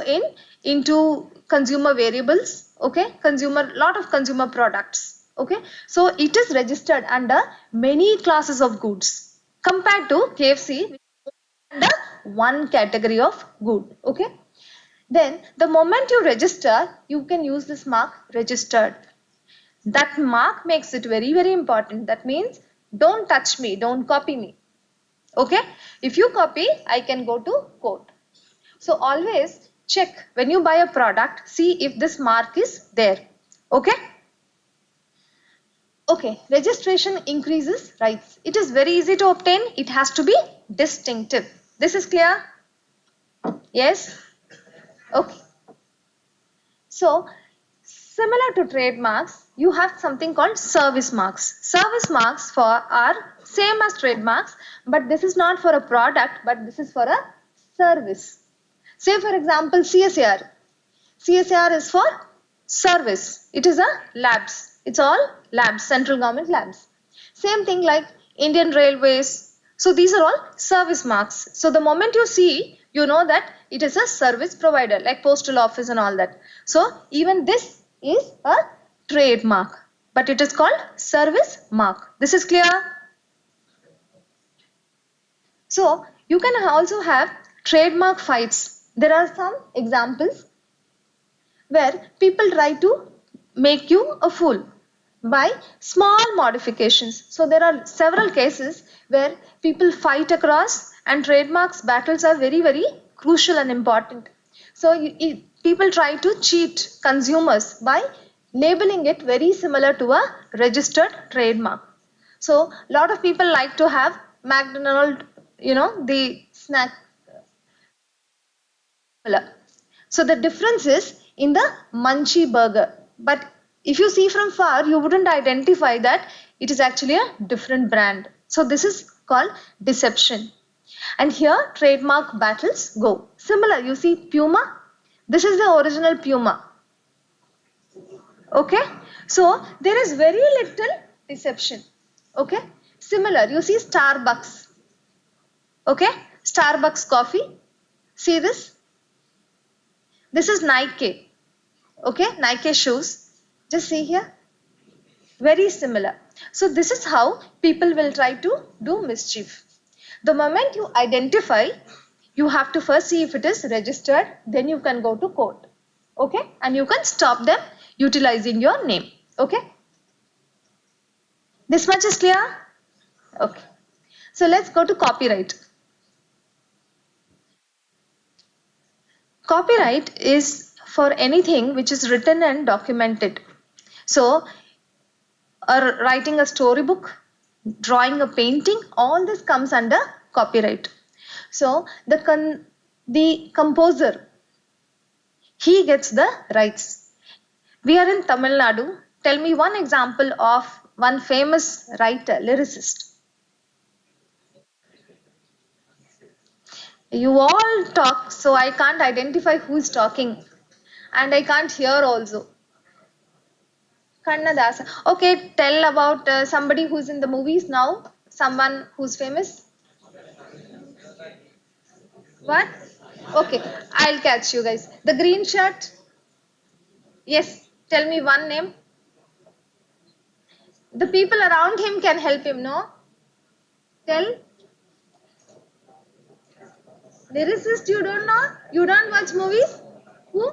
into consumer variables, okay, lot of consumer products. Okay, so it is registered under many classes of goods compared to KFC, which is under one category of good. Okay, then the moment you register, you can use this mark registered. That mark makes it very, very important. That means don't touch me, don't copy me. Okay, if you copy, I can go to court. So always check when you buy a product, see if this mark is there. Okay. Okay, registration increases rights. It is very easy to obtain. It has to be distinctive. This is clear? Yes? Okay. So, similar to trademarks, you have something called service marks. Service marks are same as trademarks, but this is not for a product, but this is for a service. Say for example, CSIR. CSIR is for service. It is a labs. It's all labs, central government labs. Same thing like Indian Railways. So these are all service marks. So the moment you see, you know that it is a service provider like postal office and all that. So even this is a trademark, but it is called service mark. This is clear? So you can also have trademark fights. There are some examples where people try to make you a fool by small modifications. So there are several cases where people fight across, and trademarks battles are very, very crucial and important. So people try to cheat consumers by labeling it very similar to a registered trademark. So a lot of people like to have McDonald's, the snack. So the difference is in the Munchie burger. But if you see from far, you wouldn't identify that it is actually a different brand. So this is called deception. And here trademark battles go. Similar, you see Puma. This is the original Puma. Okay. So there is very little deception. Okay. Similar, you see Starbucks. Okay. Starbucks coffee. See this? This is Nike. Okay, Nike shoes. Just see here. Very similar. So this is how people will try to do mischief. The moment you identify, you have to first see if it is registered, then you can go to court. Okay, and you can stop them utilizing your name. Okay. This much is clear? Okay. So let's go to copyright. Copyright is for anything which is written and documented. So, writing a storybook, drawing a painting, all this comes under copyright. So, the composer, he gets the rights. We are in Tamil Nadu. Tell me one example of one famous writer, lyricist. You all talk, so I can't identify who is talking. And I can't hear also. Kannadasa. Okay, tell about somebody who's in the movies now. Someone who's famous. What? Okay, I'll catch you guys. The green shirt. Yes, tell me one name. The people around him can help him, no? Tell. Lyricist, you don't know? You don't watch movies? Who?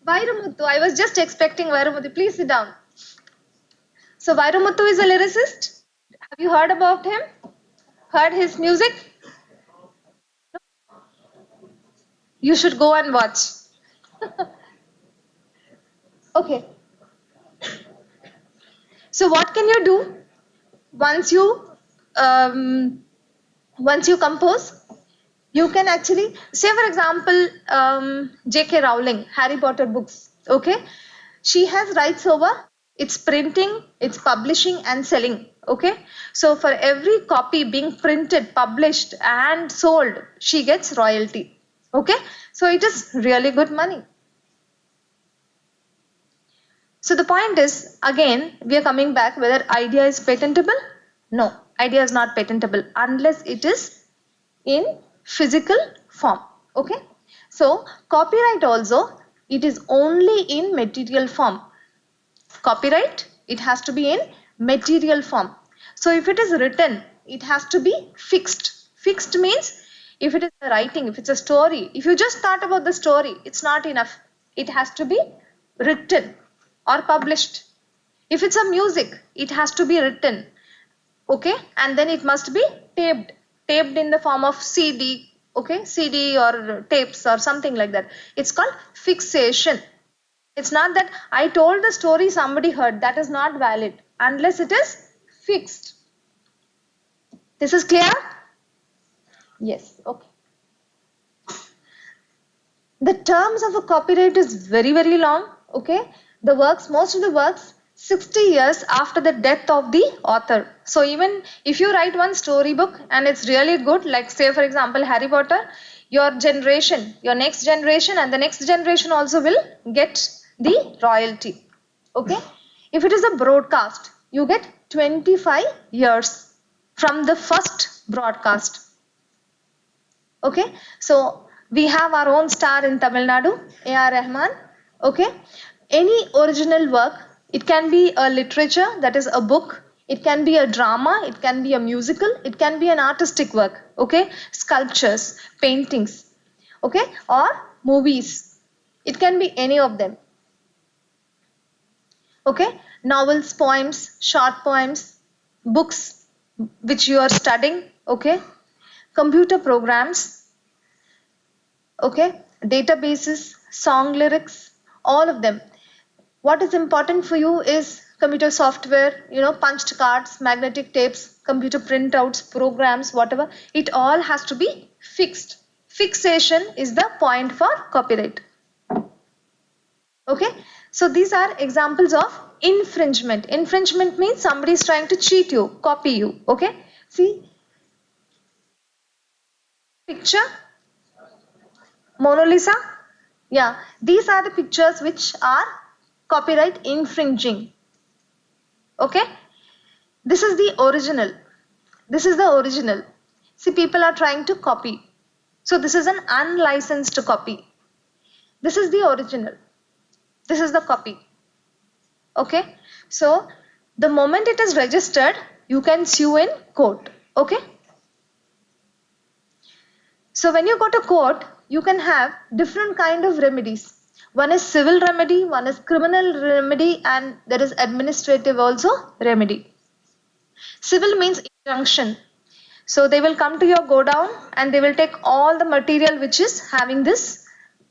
Vairumuthu. I was just expecting Vairumuthu. Please sit down. So Vairumuthu is a lyricist. Have you heard about him? Heard his music? You should go and watch. Okay. So what can you do once you compose? You can actually say, for example, J.K. Rowling, Harry Potter books. Okay, she has rights over its printing, its publishing, and selling. Okay, so for every copy being printed, published, and sold, she gets royalty. Okay, so it is really good money. So the point is, again, we are coming back whether idea is patentable. No, idea is not patentable unless it is in physical form. Okay, so copyright also, it is only in material form. Copyright, it has to be in material form. So if it is written, it has to be fixed. Fixed means if it is a writing, if it's a story, if you just thought about the story, it's not enough. It has to be written or published. If it's a music, it has to be written. Okay, and then it must be taped in the form of CD. Okay, CD or tapes or something like that. It's called fixation. It's not that I told the story, somebody heard. That is not valid unless it is fixed. This is clear? Yes. Okay. The terms of a copyright is very, very long. Okay. The works, most of the works, 60 years after the death of the author. So even if you write one storybook and it's really good, like say for example Harry Potter, your generation, your next generation and the next generation also will get the royalty. Okay. If it is a broadcast, you get 25 years from the first broadcast. Okay. So we have our own star in Tamil Nadu, A.R. Rahman. Okay. Any original work, it can be a literature, that is a book, it can be a drama, it can be a musical, it can be an artistic work, okay, sculptures, paintings, okay, or movies. It can be any of them. Okay, novels, poems, short poems, books which you are studying, okay, computer programs, okay, databases, song lyrics, all of them. What is important for you is computer software, punched cards, magnetic tapes, computer printouts, programs, whatever. It all has to be fixed. Fixation is the point for copyright. Okay. So these are examples of infringement. Infringement means somebody is trying to cheat you, copy you. Okay. See, picture, Mona Lisa. Yeah, these are the pictures which are copyright infringing. Okay, this is the original. This is the original. See, people are trying to copy. So this is an unlicensed copy. This is the original. This is the copy. Okay, so the moment it is registered, you can sue in court. Okay. So when you go to court, you can have different kind of remedies. One is civil remedy, one is criminal remedy, and there is administrative also remedy. Civil means injunction. So they will come to your godown and they will take all the material which is having this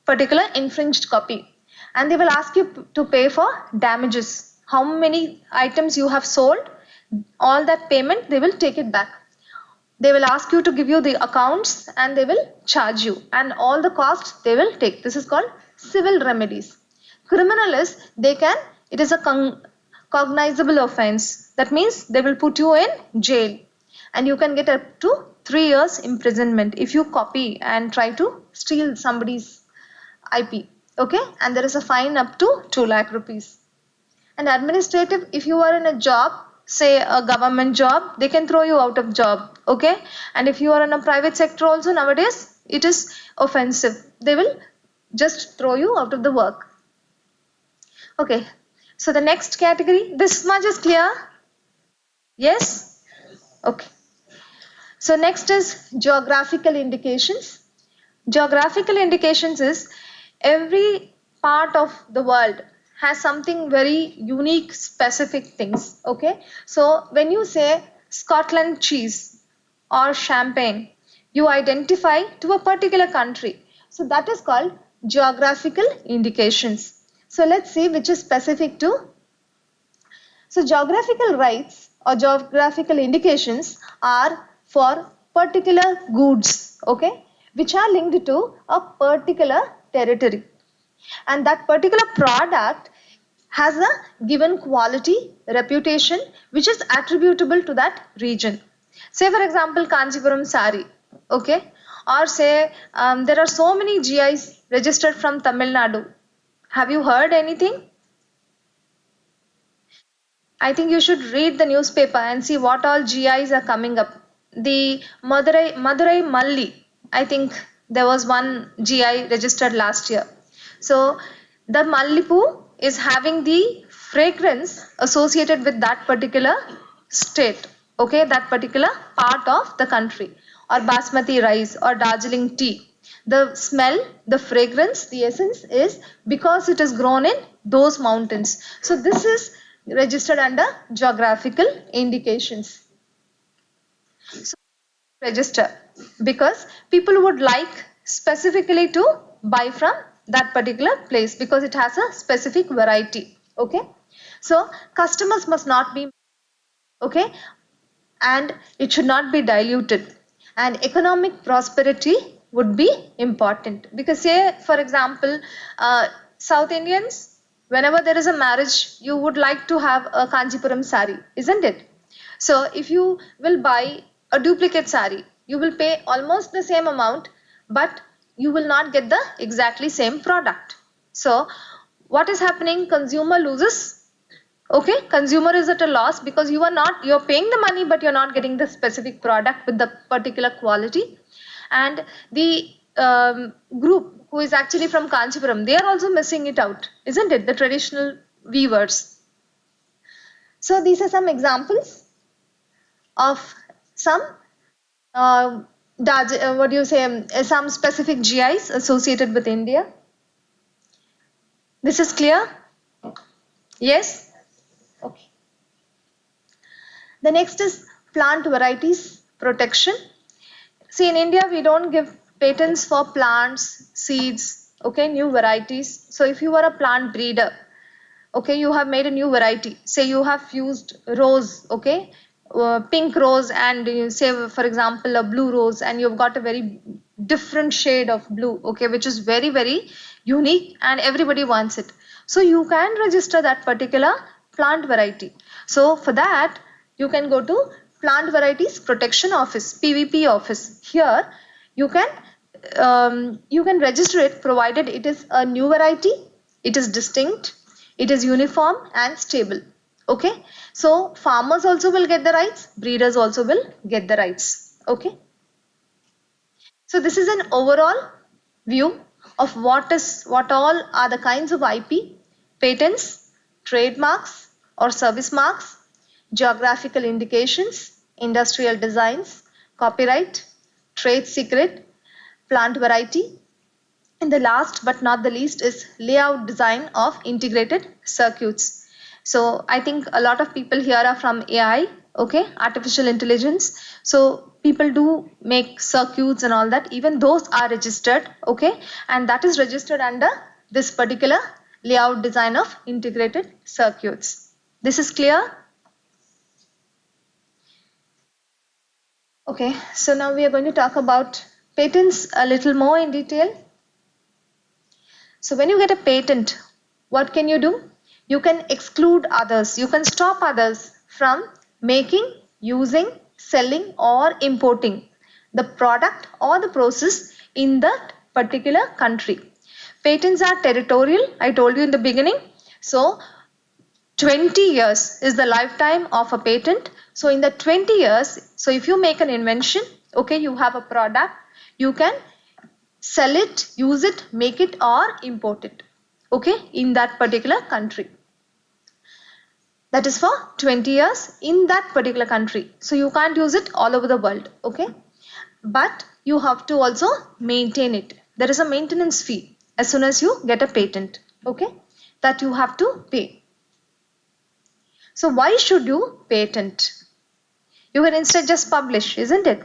particular infringed copy, and they will ask you to pay for damages. How many items you have sold, all that payment they will take it back. They will ask you to give you the accounts and they will charge you, and all the costs they will take. This is called civil remedies. Criminal is, it is a cognizable offense. That means they will put you in jail and you can get up to 3 years imprisonment if you copy and try to steal somebody's IP. Okay, and there is a fine up to 2 lakh rupees. And administrative, if you are in a job, say a government job, they can throw you out of job. Okay, and if you are in a private sector also, nowadays it is offensive. They will just throw you out of the work. Okay, so the next category, this much is clear? Yes? Okay. So next is geographical indications. Geographical indications is every part of the world has something very unique, specific things. Okay, so when you say Scotland cheese or champagne, you identify to a particular country. So that is called geographical indications. So let's see which is specific to. So geographical rights or geographical indications are for particular goods. Okay, which are linked to a particular territory, and that particular product has a given quality, reputation, which is attributable to that region. Say for example, Kanchipuram sari, okay, or say there are so many GIs registered from Tamil Nadu. Have you heard anything? I think you should read the newspaper and see what all GIs are coming up. The Madurai Malli, I think there was one GI registered last year. So the Mallipu is having the fragrance associated with that particular state, okay, that particular part of the country, or Basmati rice or Darjeeling tea. The smell, the fragrance, the essence is because it is grown in those mountains. So this is registered under geographical indications. So register because people would like specifically to buy from that particular place because it has a specific variety. Okay, so customers must not be, okay, and it should not be diluted, and economic prosperity would be important because say for example South Indians, whenever there is a marriage, you would like to have a Kanchipuram sari, isn't it? So if you will buy a duplicate sari, you will pay almost the same amount, but you will not get the exactly same product. So what is happening? Consumer loses. Okay, consumer is at a loss because you're paying the money, but you're not getting the specific product with the particular quality. And the group who is actually from Kanchipuram, they are also missing it out, isn't it? The traditional weavers. So these are some examples of some some specific GIs associated with India. This is clear? Yes? Okay. The next is plant varieties protection. See, in India, we don't give patents for plants, seeds, okay, new varieties. So if you are a plant breeder, okay, you have made a new variety. Say you have fused rose, okay, pink rose, and you say for example a blue rose, and you've got a very different shade of blue, okay, which is very, very unique and everybody wants it. So you can register that particular plant variety. So for that, you can go to Plant Varieties Protection Office, PVP office. Here you can register it provided it is a new variety, it is distinct, it is uniform and stable. Okay, so farmers also will get the rights, breeders also will get the rights. Okay, so this is an overall view of what all are the kinds of IP, patents, trademarks or service marks, geographical indications, industrial designs, copyright, trade secret, plant variety, and the last but not the least is layout design of integrated circuits. So I think a lot of people here are from AI, okay, artificial intelligence. So people do make circuits and all that, even those are registered, okay, and that is registered under this particular layout design of integrated circuits. This is clear? Okay, so now we are going to talk about patents a little more in detail. So when you get a patent, what can you do? You can exclude others, you can stop others from making, using, selling or importing the product or the process in that particular country. Patents are territorial, I told you in the beginning. So 20 years is the lifetime of a patent. So in the 20 years, so if you make an invention, okay, you have a product, you can sell it, use it, make it or import it, okay, in that particular country. That is for 20 years in that particular country. So you can't use it all over the world, okay, but you have to also maintain it. There is a maintenance fee as soon as you get a patent, okay, that you have to pay. So why should you patent? You can instead just publish, isn't it?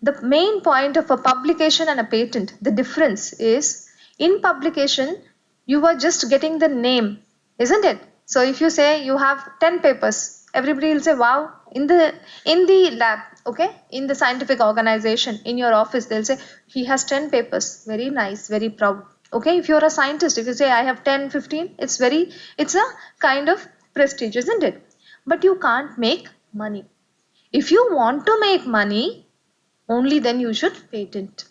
The main point of a publication and a patent, the difference is in publication, you are just getting the name, isn't it? So if you say you have 10 papers, everybody will say, wow, in the lab, okay, in the scientific organization, in your office, they'll say he has 10 papers, very nice, very proud. Okay, if you're a scientist, if you say I have 10, 15, it's a kind of prestige, isn't it? But you can't make money. If you want to make money, only then you should patent.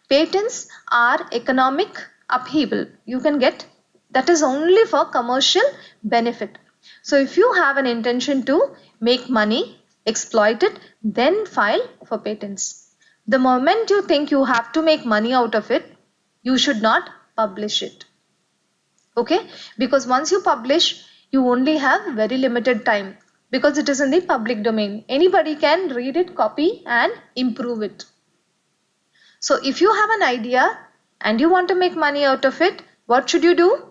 Patents are economic upheaval. You can get, that is only for commercial benefit. So if you have an intention to make money, exploit it, then file for patents. The moment you think you have to make money out of it, you should not publish it. Okay? Because once you publish, you only have very limited time because it is in the public domain. Anybody can read it, copy and improve it. So if you have an idea and you want to make money out of it, what should you do?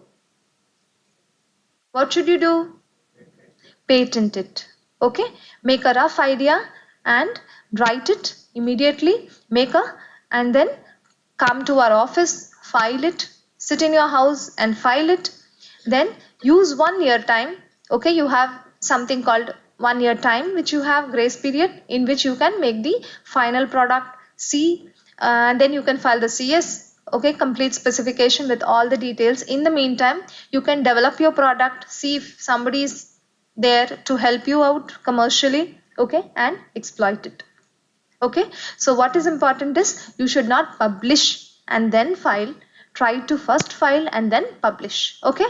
What should you do? Patent it. Okay? Make a rough idea and write it immediately. And then come to our office, file it, sit in your house and file it. Then use 1 year time. Okay? You have something called 1 year time, which you have grace period in which you can make the final product. And then you can file the CS, okay, complete specification with all the details. In the meantime, you can develop your product, see if somebody is there to help you out commercially, okay, and exploit it. Okay, so what is important is you should not publish and then file. Try to first file and then publish. Okay.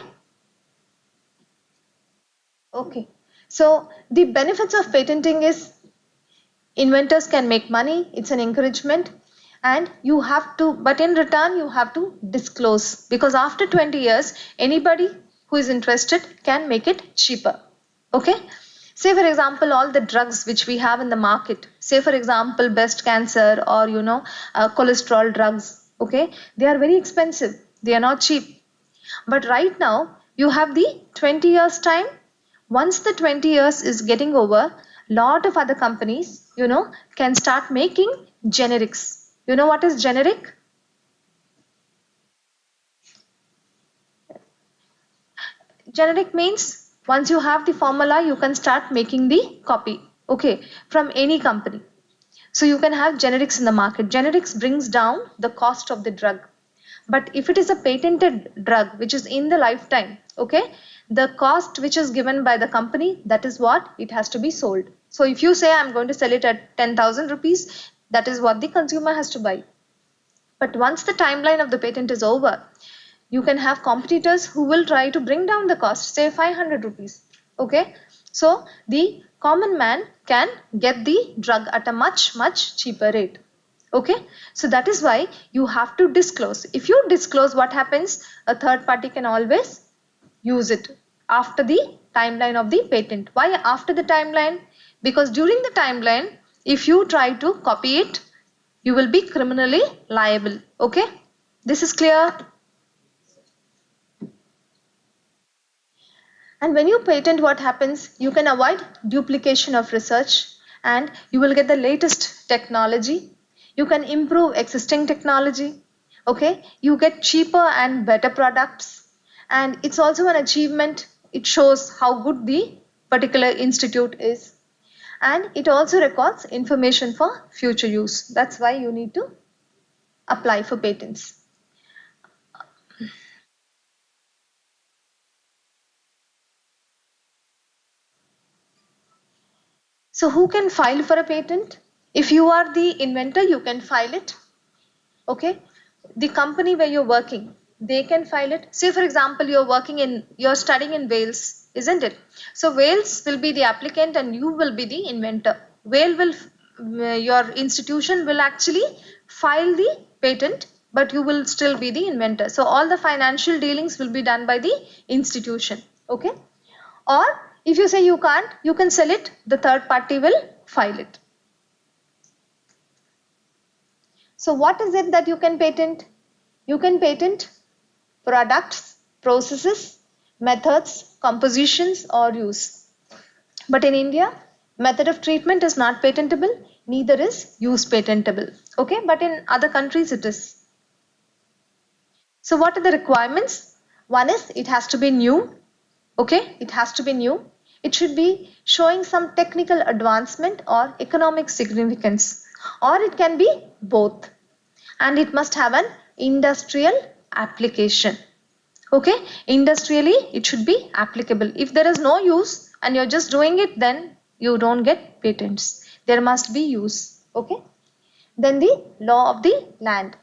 Okay, so the benefits of patenting is inventors can make money, it's an encouragement, and you have to, but in return you have to disclose, because after 20 years anybody who is interested can make it cheaper. Okay, say for example all the drugs which we have in the market, say for example breast cancer or cholesterol drugs, okay, they are very expensive, they are not cheap. But right now you have the 20 years time. Once the 20 years is getting over, lot of other companies, can start making generics. You know what is generic? Generic means once you have the formula, you can start making the copy, okay, from any company. So you can have generics in the market. Generics brings down the cost of the drug. But if it is a patented drug, which is in the lifetime, okay, the cost which is given by the company, that is what it has to be sold. So if you say I'm going to sell it at 10,000 rupees, that is what the consumer has to buy. But once the timeline of the patent is over, you can have competitors who will try to bring down the cost, say 500 rupees. Okay, so the common man can get the drug at a much, much cheaper rate. Okay, so that is why you have to disclose. If you disclose, what happens? A third party can always use it after the timeline of the patent. Why after the timeline? Because during the timeline, if you try to copy it, you will be criminally liable. Okay, this is clear. And when you patent, what happens? You can avoid duplication of research and you will get the latest technology. You can improve existing technology. Okay, you get cheaper and better products. And it's also an achievement. It shows how good the particular institute is. And it also records information for future use. That's why you need to apply for patents. So who can file for a patent? If you are the inventor, you can file it. Okay. The company where you're working, they can file it. Say for example, you're studying in Wales, isn't it? So Wales will be the applicant and you will be the inventor. Your institution will actually file the patent, but you will still be the inventor. So all the financial dealings will be done by the institution. Okay. Or if you say you can't, you can sell it, the third party will file it. So what is it that you can patent? You can patent products, processes, methods, compositions or use. But in India, method of treatment is not patentable, neither is use patentable. Okay, but in other countries it is. So what are the requirements? One is it has to be new. Okay, it has to be new. It should be showing some technical advancement or economic significance, or it can be both. And it must have an industrial application. Okay, industrially it should be applicable. If there is no use and you're just doing it, then you don't get patents. There must be use. Okay, then the law of the land.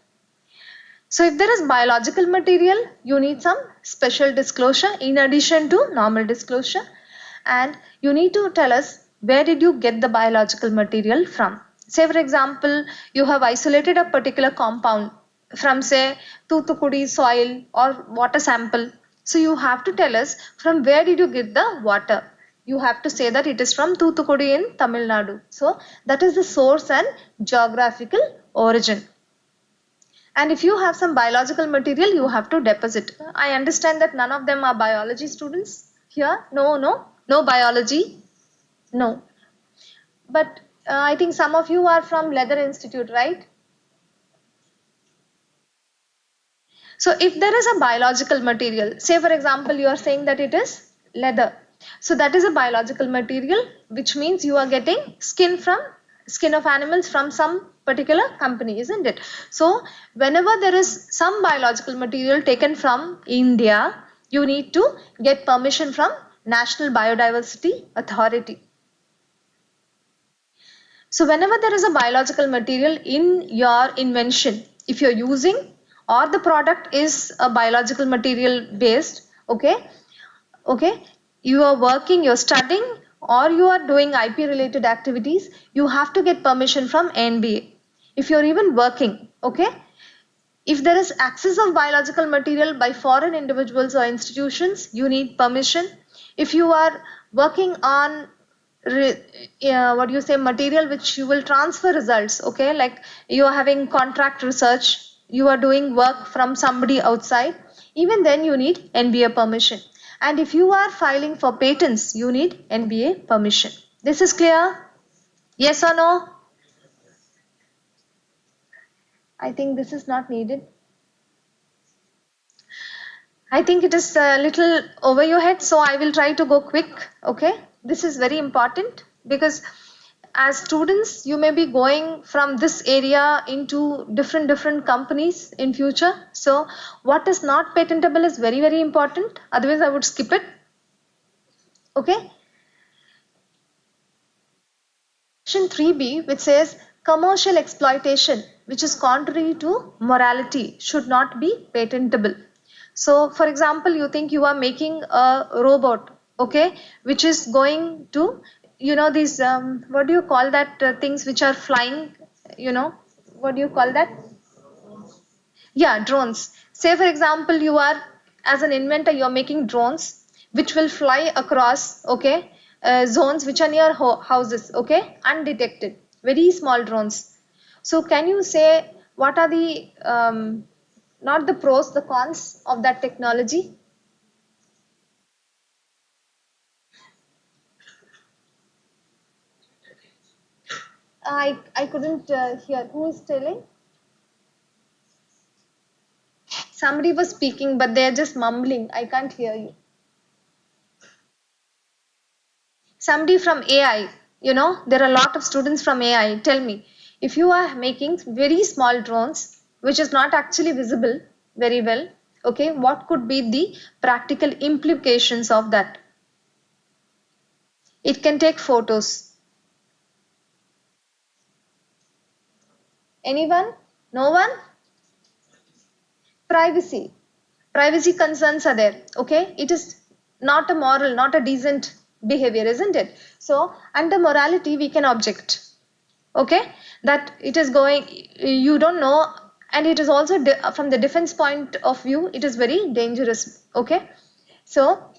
So if there is biological material, you need some special disclosure in addition to normal disclosure, and you need to tell us where did you get the biological material from. Say for example, you have isolated a particular compound from say Thuthukudi soil or water sample. So you have to tell us from where did you get the water. You have to say that it is from Thuthukudi in Tamil Nadu. So that is the source and geographical origin. And if you have some biological material, you have to deposit. I understand that none of them are biology students here. No biology. No. But I think some of you are from Leather Institute, right? So if there is a biological material, say for example, you are saying that it is leather. So that is a biological material, which means you are getting skin of animals from some particular company, isn't it? So whenever there is some biological material taken from India, you need to get permission from National Biodiversity Authority. So whenever there is a biological material in your invention, if you're using or the product is a biological material based, okay, you are working, you're studying or you are doing IP related activities, you have to get permission from NBA. If you're even working, okay, if there is access of biological material by foreign individuals or institutions, you need permission. If you are working on material which you will transfer results, okay, like you are having contract research, you are doing work from somebody outside, even then you need NBA permission. And if you are filing for patents, you need NBA permission. This is clear? Yes or no? I think this is not needed. I think it is a little over your head, so I will try to go quick. Okay, this is very important because as students you may be going from this area into different companies in future. So what is not patentable is very important, otherwise I would skip it. Okay, section 3b, which says commercial exploitation which is contrary to morality should not be patentable. So for example, you think you are making a robot, okay, which is going to, you know, these what do you call that things which are flying, you know, what do you call that? Yeah, drones. Say for example, you are as an inventor, you are making drones which will fly across, okay, zones which are near houses, okay, undetected, very small drones. So can you say what are the not the pros, the cons of that technology? I couldn't hear. Who is telling? Somebody was speaking, but they're just mumbling. I can't hear you. Somebody from AI, you know, there are a lot of students from AI. Tell me, if you are making very small drones, which is not actually visible very well, okay, what could be the practical implications of that? It can take photos. Anyone? No one? Privacy. Privacy concerns are there, okay? It is not a moral, not a decent behavior, isn't it? So under morality we can object, okay, that it is going, you don't know, and it is also from the defense point of view it is very dangerous, okay. So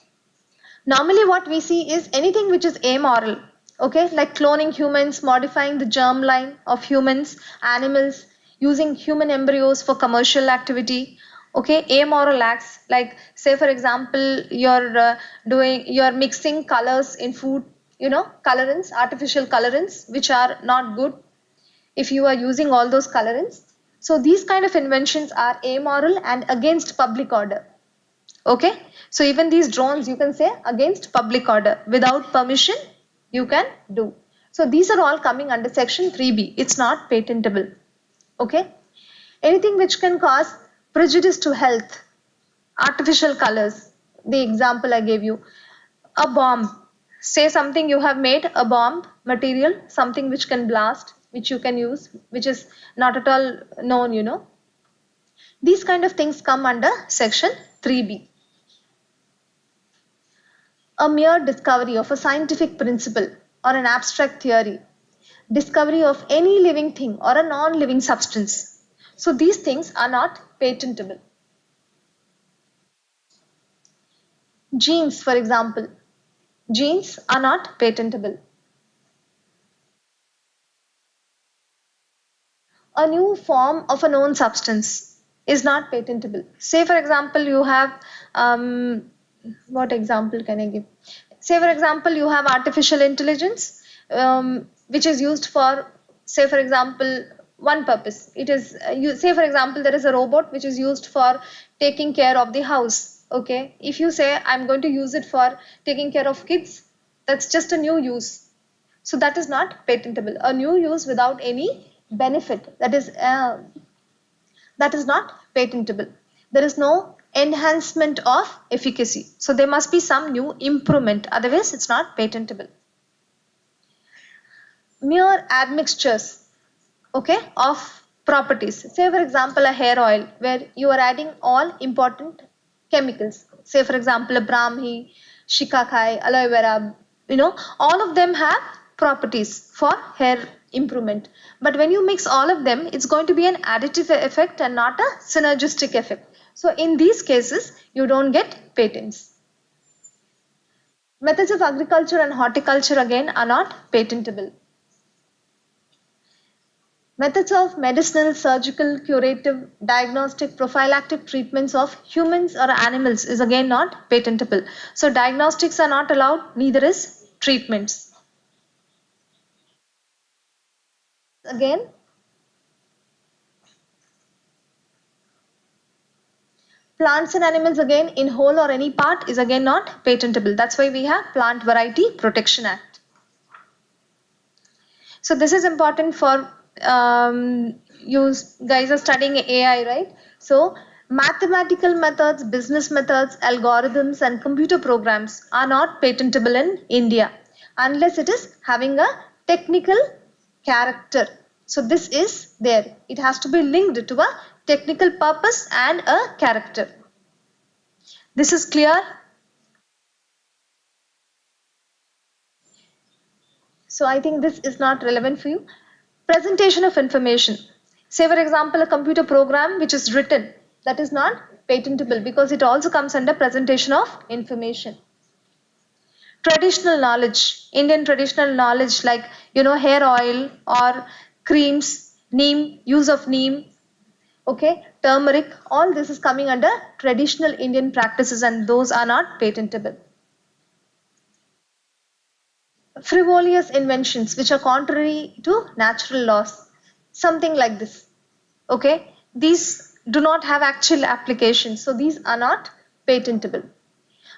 normally what we see is anything which is amoral, okay, like cloning humans, modifying the germline of humans, animals, using human embryos for commercial activity, okay, amoral acts, like say for example you're mixing colors in food, you know, colorants, artificial colorants which are not good if you are using all those colorants. So these kind of inventions are amoral and against public order. Okay, so even these drones you can say against public order, without permission you can do. So these are all coming under section 3B. It's not patentable. Okay, anything which can cause prejudice to health, artificial colors, the example I gave you, a bomb, say something you have made a bomb material, something which can blast, which you can use, which is not at all known, you know. These kind of things come under section 3B. A mere discovery of a scientific principle or an abstract theory, discovery of any living thing or a non-living substance. So these things are not patentable. Genes, for example, genes are not patentable. A new form of a known substance is not patentable. Say for example you have, what example can I give? Say for example you have artificial intelligence, which is used for, say for example, one purpose. It is, you say for example there is a robot which is used for taking care of the house. Okay, if you say I'm going to use it for taking care of kids, that's just a new use. So that is not patentable. A new use without any benefit, that is not patentable. There is no enhancement of efficacy. So there must be some new improvement, otherwise it's not patentable. Mere admixtures, okay, of properties. Say for example a hair oil where you are adding all important chemicals. Say for example a Brahmi, Shikakai, aloe vera, you know, all of them have properties for hair improvement. But when you mix all of them, it's going to be an additive effect and not a synergistic effect. So in these cases, you don't get patents. Methods of agriculture and horticulture again are not patentable. Methods of medicinal, surgical, curative, diagnostic, prophylactic treatments of humans or animals is again not patentable. So diagnostics are not allowed, neither is treatments. Again, plants and animals again in whole or any part is again not patentable. That's why we have Plant Variety Protection Act. So this is important for you guys are studying AI, right? So mathematical methods, business methods, algorithms and computer programs are not patentable in India unless it is having a technical character. So this is there. It has to be linked to a technical purpose and a character. This is clear? So I think this is not relevant for you. Presentation of information. Say for example a computer program which is written, that is not patentable because it also comes under presentation of information. Traditional knowledge, Indian traditional knowledge like, you know, hair oil or creams, neem, use of neem, okay, turmeric, all this is coming under traditional Indian practices and those are not patentable. Frivolous inventions which are contrary to natural laws, something like this, okay, these do not have actual application, so these are not patentable.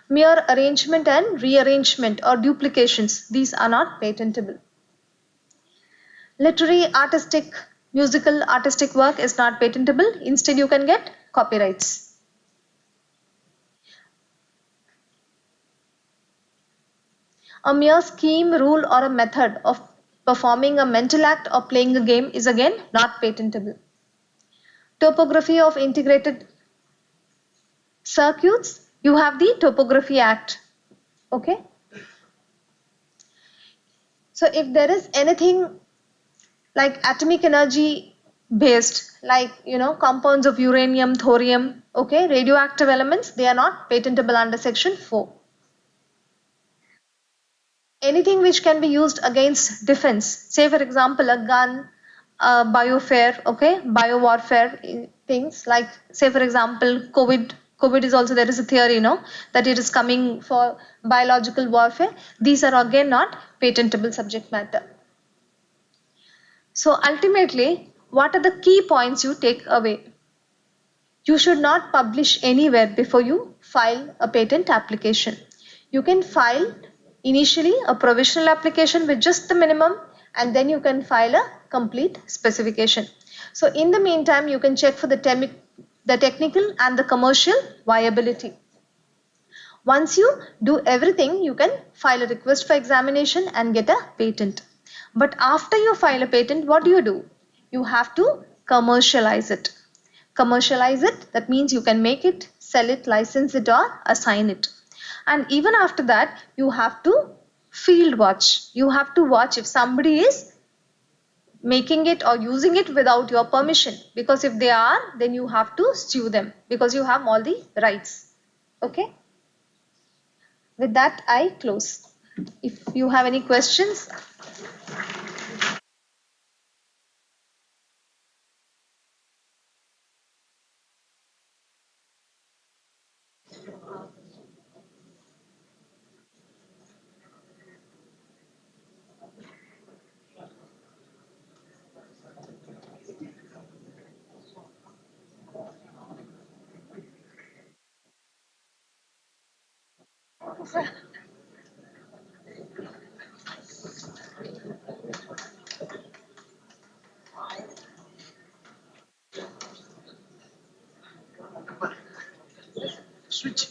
Mere arrangement and rearrangement or duplications, these are not patentable. Literary, artistic, musical, artistic work is not patentable, instead you can get copyrights. A mere scheme, rule or a method of performing a mental act or playing a game is again not patentable. Topography of integrated circuits, you have the Topography Act. Okay. So if there is anything like atomic energy based, like, you know, compounds of uranium, thorium, okay, radioactive elements, they are not patentable under section 4. Anything which can be used against defense, say for example a gun, biofare, okay, biowarfare things like, say for example COVID is also, there is a theory, you know, that it is coming for biological warfare. These are again not patentable subject matter. So ultimately, what are the key points you take away? You should not publish anywhere before you file a patent application. You can file initially a provisional application with just the minimum, and then you can file a complete specification. So in the meantime, you can check for the technical and the commercial viability. Once you do everything, you can file a request for examination and get a patent. But after you file a patent, what do? You have to commercialize it. Commercialize it, that means you can make it, sell it, license it, or assign it. And even after that, you have to field watch. You have to watch if somebody is making it or using it without your permission, because if they are, then you have to sue them because you have all the rights. Okay. With that, I close. If you have any questions. Switch.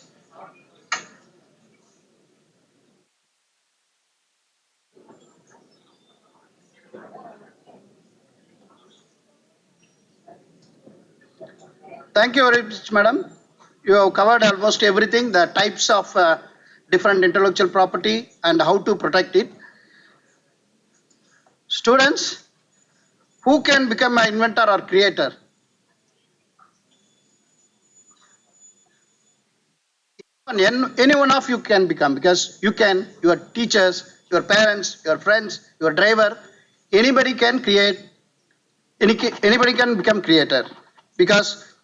Thank you very much, madam. You have covered almost everything, the types of different intellectual property and how to protect it. Students, who can become an inventor or creator? Any one of you can become, because you can, your teachers, your parents, your friends, your driver, anybody can create, anybody can become creator, because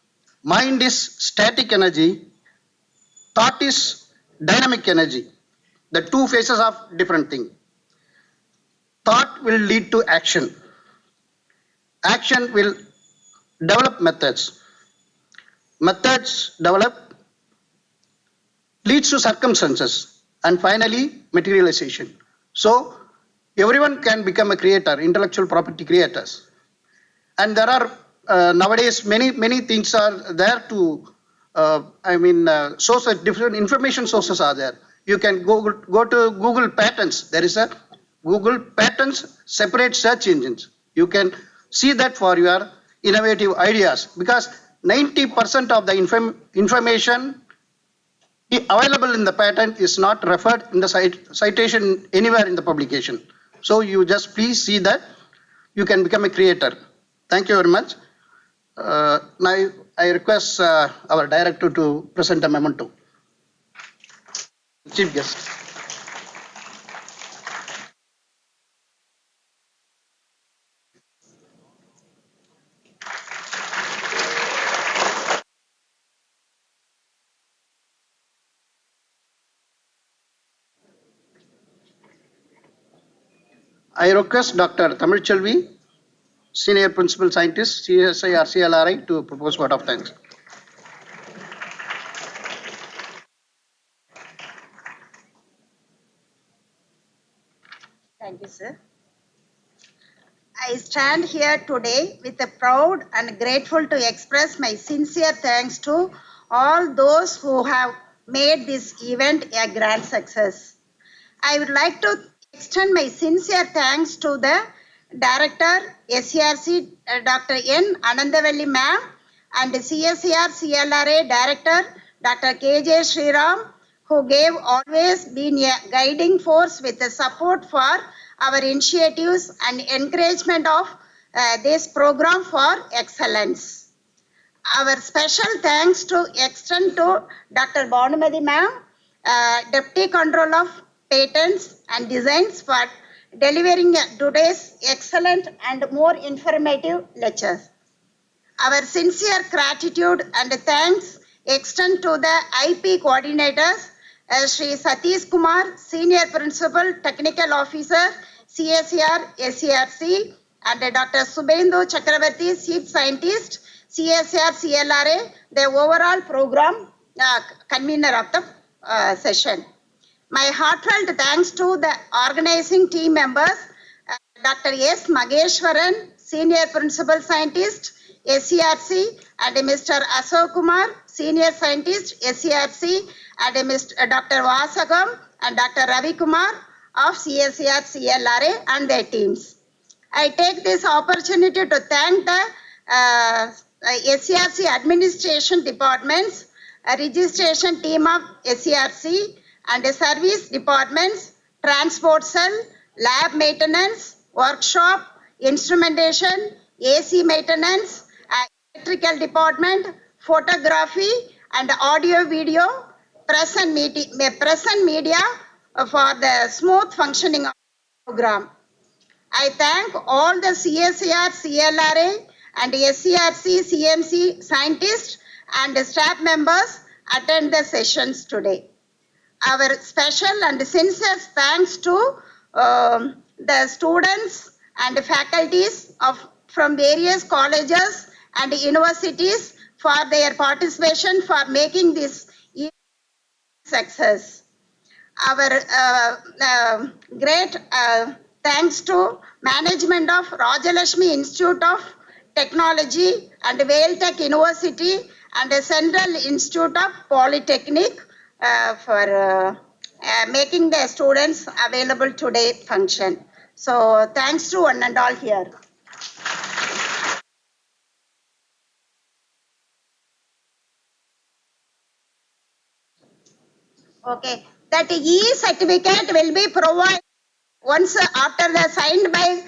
mind is static energy, thought is dynamic energy, the two faces of different thing. Thought will lead to action. Action will develop methods. Methods develop leads to circumstances, and finally materialization. So everyone can become a creator, intellectual property creators. And there are nowadays many things are there to sources, different information sources are there. You can go to Google Patents. There is a Google Patents separate search engines. You can see that for your innovative ideas, because 90% of the information available in the patent is not referred in the citation anywhere in the publication. So you just please see that you can become a creator. Thank you very much. Now I request our director to present a memento. Chief guest. I request Dr. Tamil Chelvi, Senior Principal Scientist, CSIR CLRI, to propose vote of thanks. Thank you, sir. I stand here today with a proud and grateful to express my sincere thanks to all those who have made this event a grand success. I would like to extend my sincere thanks to the Director, SCRC, Dr. N. Anandavalli ma'am, and the CSIR CLRA Director, Dr. KJ Sriram, who gave always been a guiding force with the support for our initiatives and encouragement of this program for excellence. Our special thanks to extend to Dr. Boudhik ma'am, Deputy Controller of Patents and Designs, for delivering today's excellent and more informative lecture. Our sincere gratitude and thanks extend to the IP coordinators, Sri Satish Kumar, Senior Principal Technical Officer, CSIR SCRC, and Dr. Subhendu Chakravarti, Chief Scientist, CSIR, CLRA, the overall program convener of the session. My heartfelt thanks to the organizing team members, Dr. S. Mageshwaran, Senior Principal Scientist, SCRC, and Mr. Ashok Kumar, Senior Scientist, SCRC, and Mr. Dr. Vasagam and Dr. Ravi Kumar of CSIR, CLRA and their teams. I take this opportunity to thank the SCRC administration departments, registration team of SCRC, and the service departments, transport cell, lab maintenance, workshop, instrumentation, AC maintenance, electrical department, photography and audio video, press and media for the smooth functioning of the program. I thank all the CSIR, CLRA and SCRC, CMC scientists and staff members attend the sessions today. Our special and sincere thanks to the students and faculties from various colleges and universities for their participation for making this success. Our great thanks to management of Rajalakshmi Institute of Technology and Vailtech University and the Central Institute of Polytechnic for making the students available today function. So thanks to one and all here. Okay, that e-certificate will be provided once after the signed by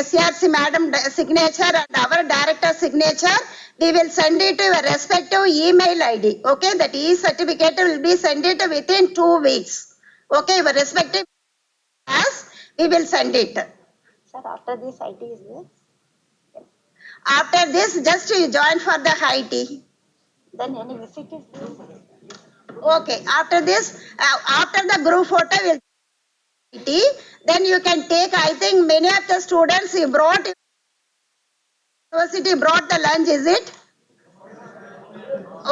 SCRC madam signature and our director signature. We will send it to your respective email ID. Okay, that e-certificate will be sent it within 2 weeks. Okay, your respective as we will send it. Sir, after this IT is there? After this, just you join for the IT. Then any visit is there? Okay, after this, after the group photo will then you can take, I think many of the students you brought, university brought the lunch, is it?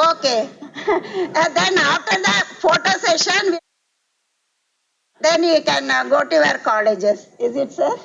Okay. Then after the photo session, then you can go to your colleges. Is it, sir?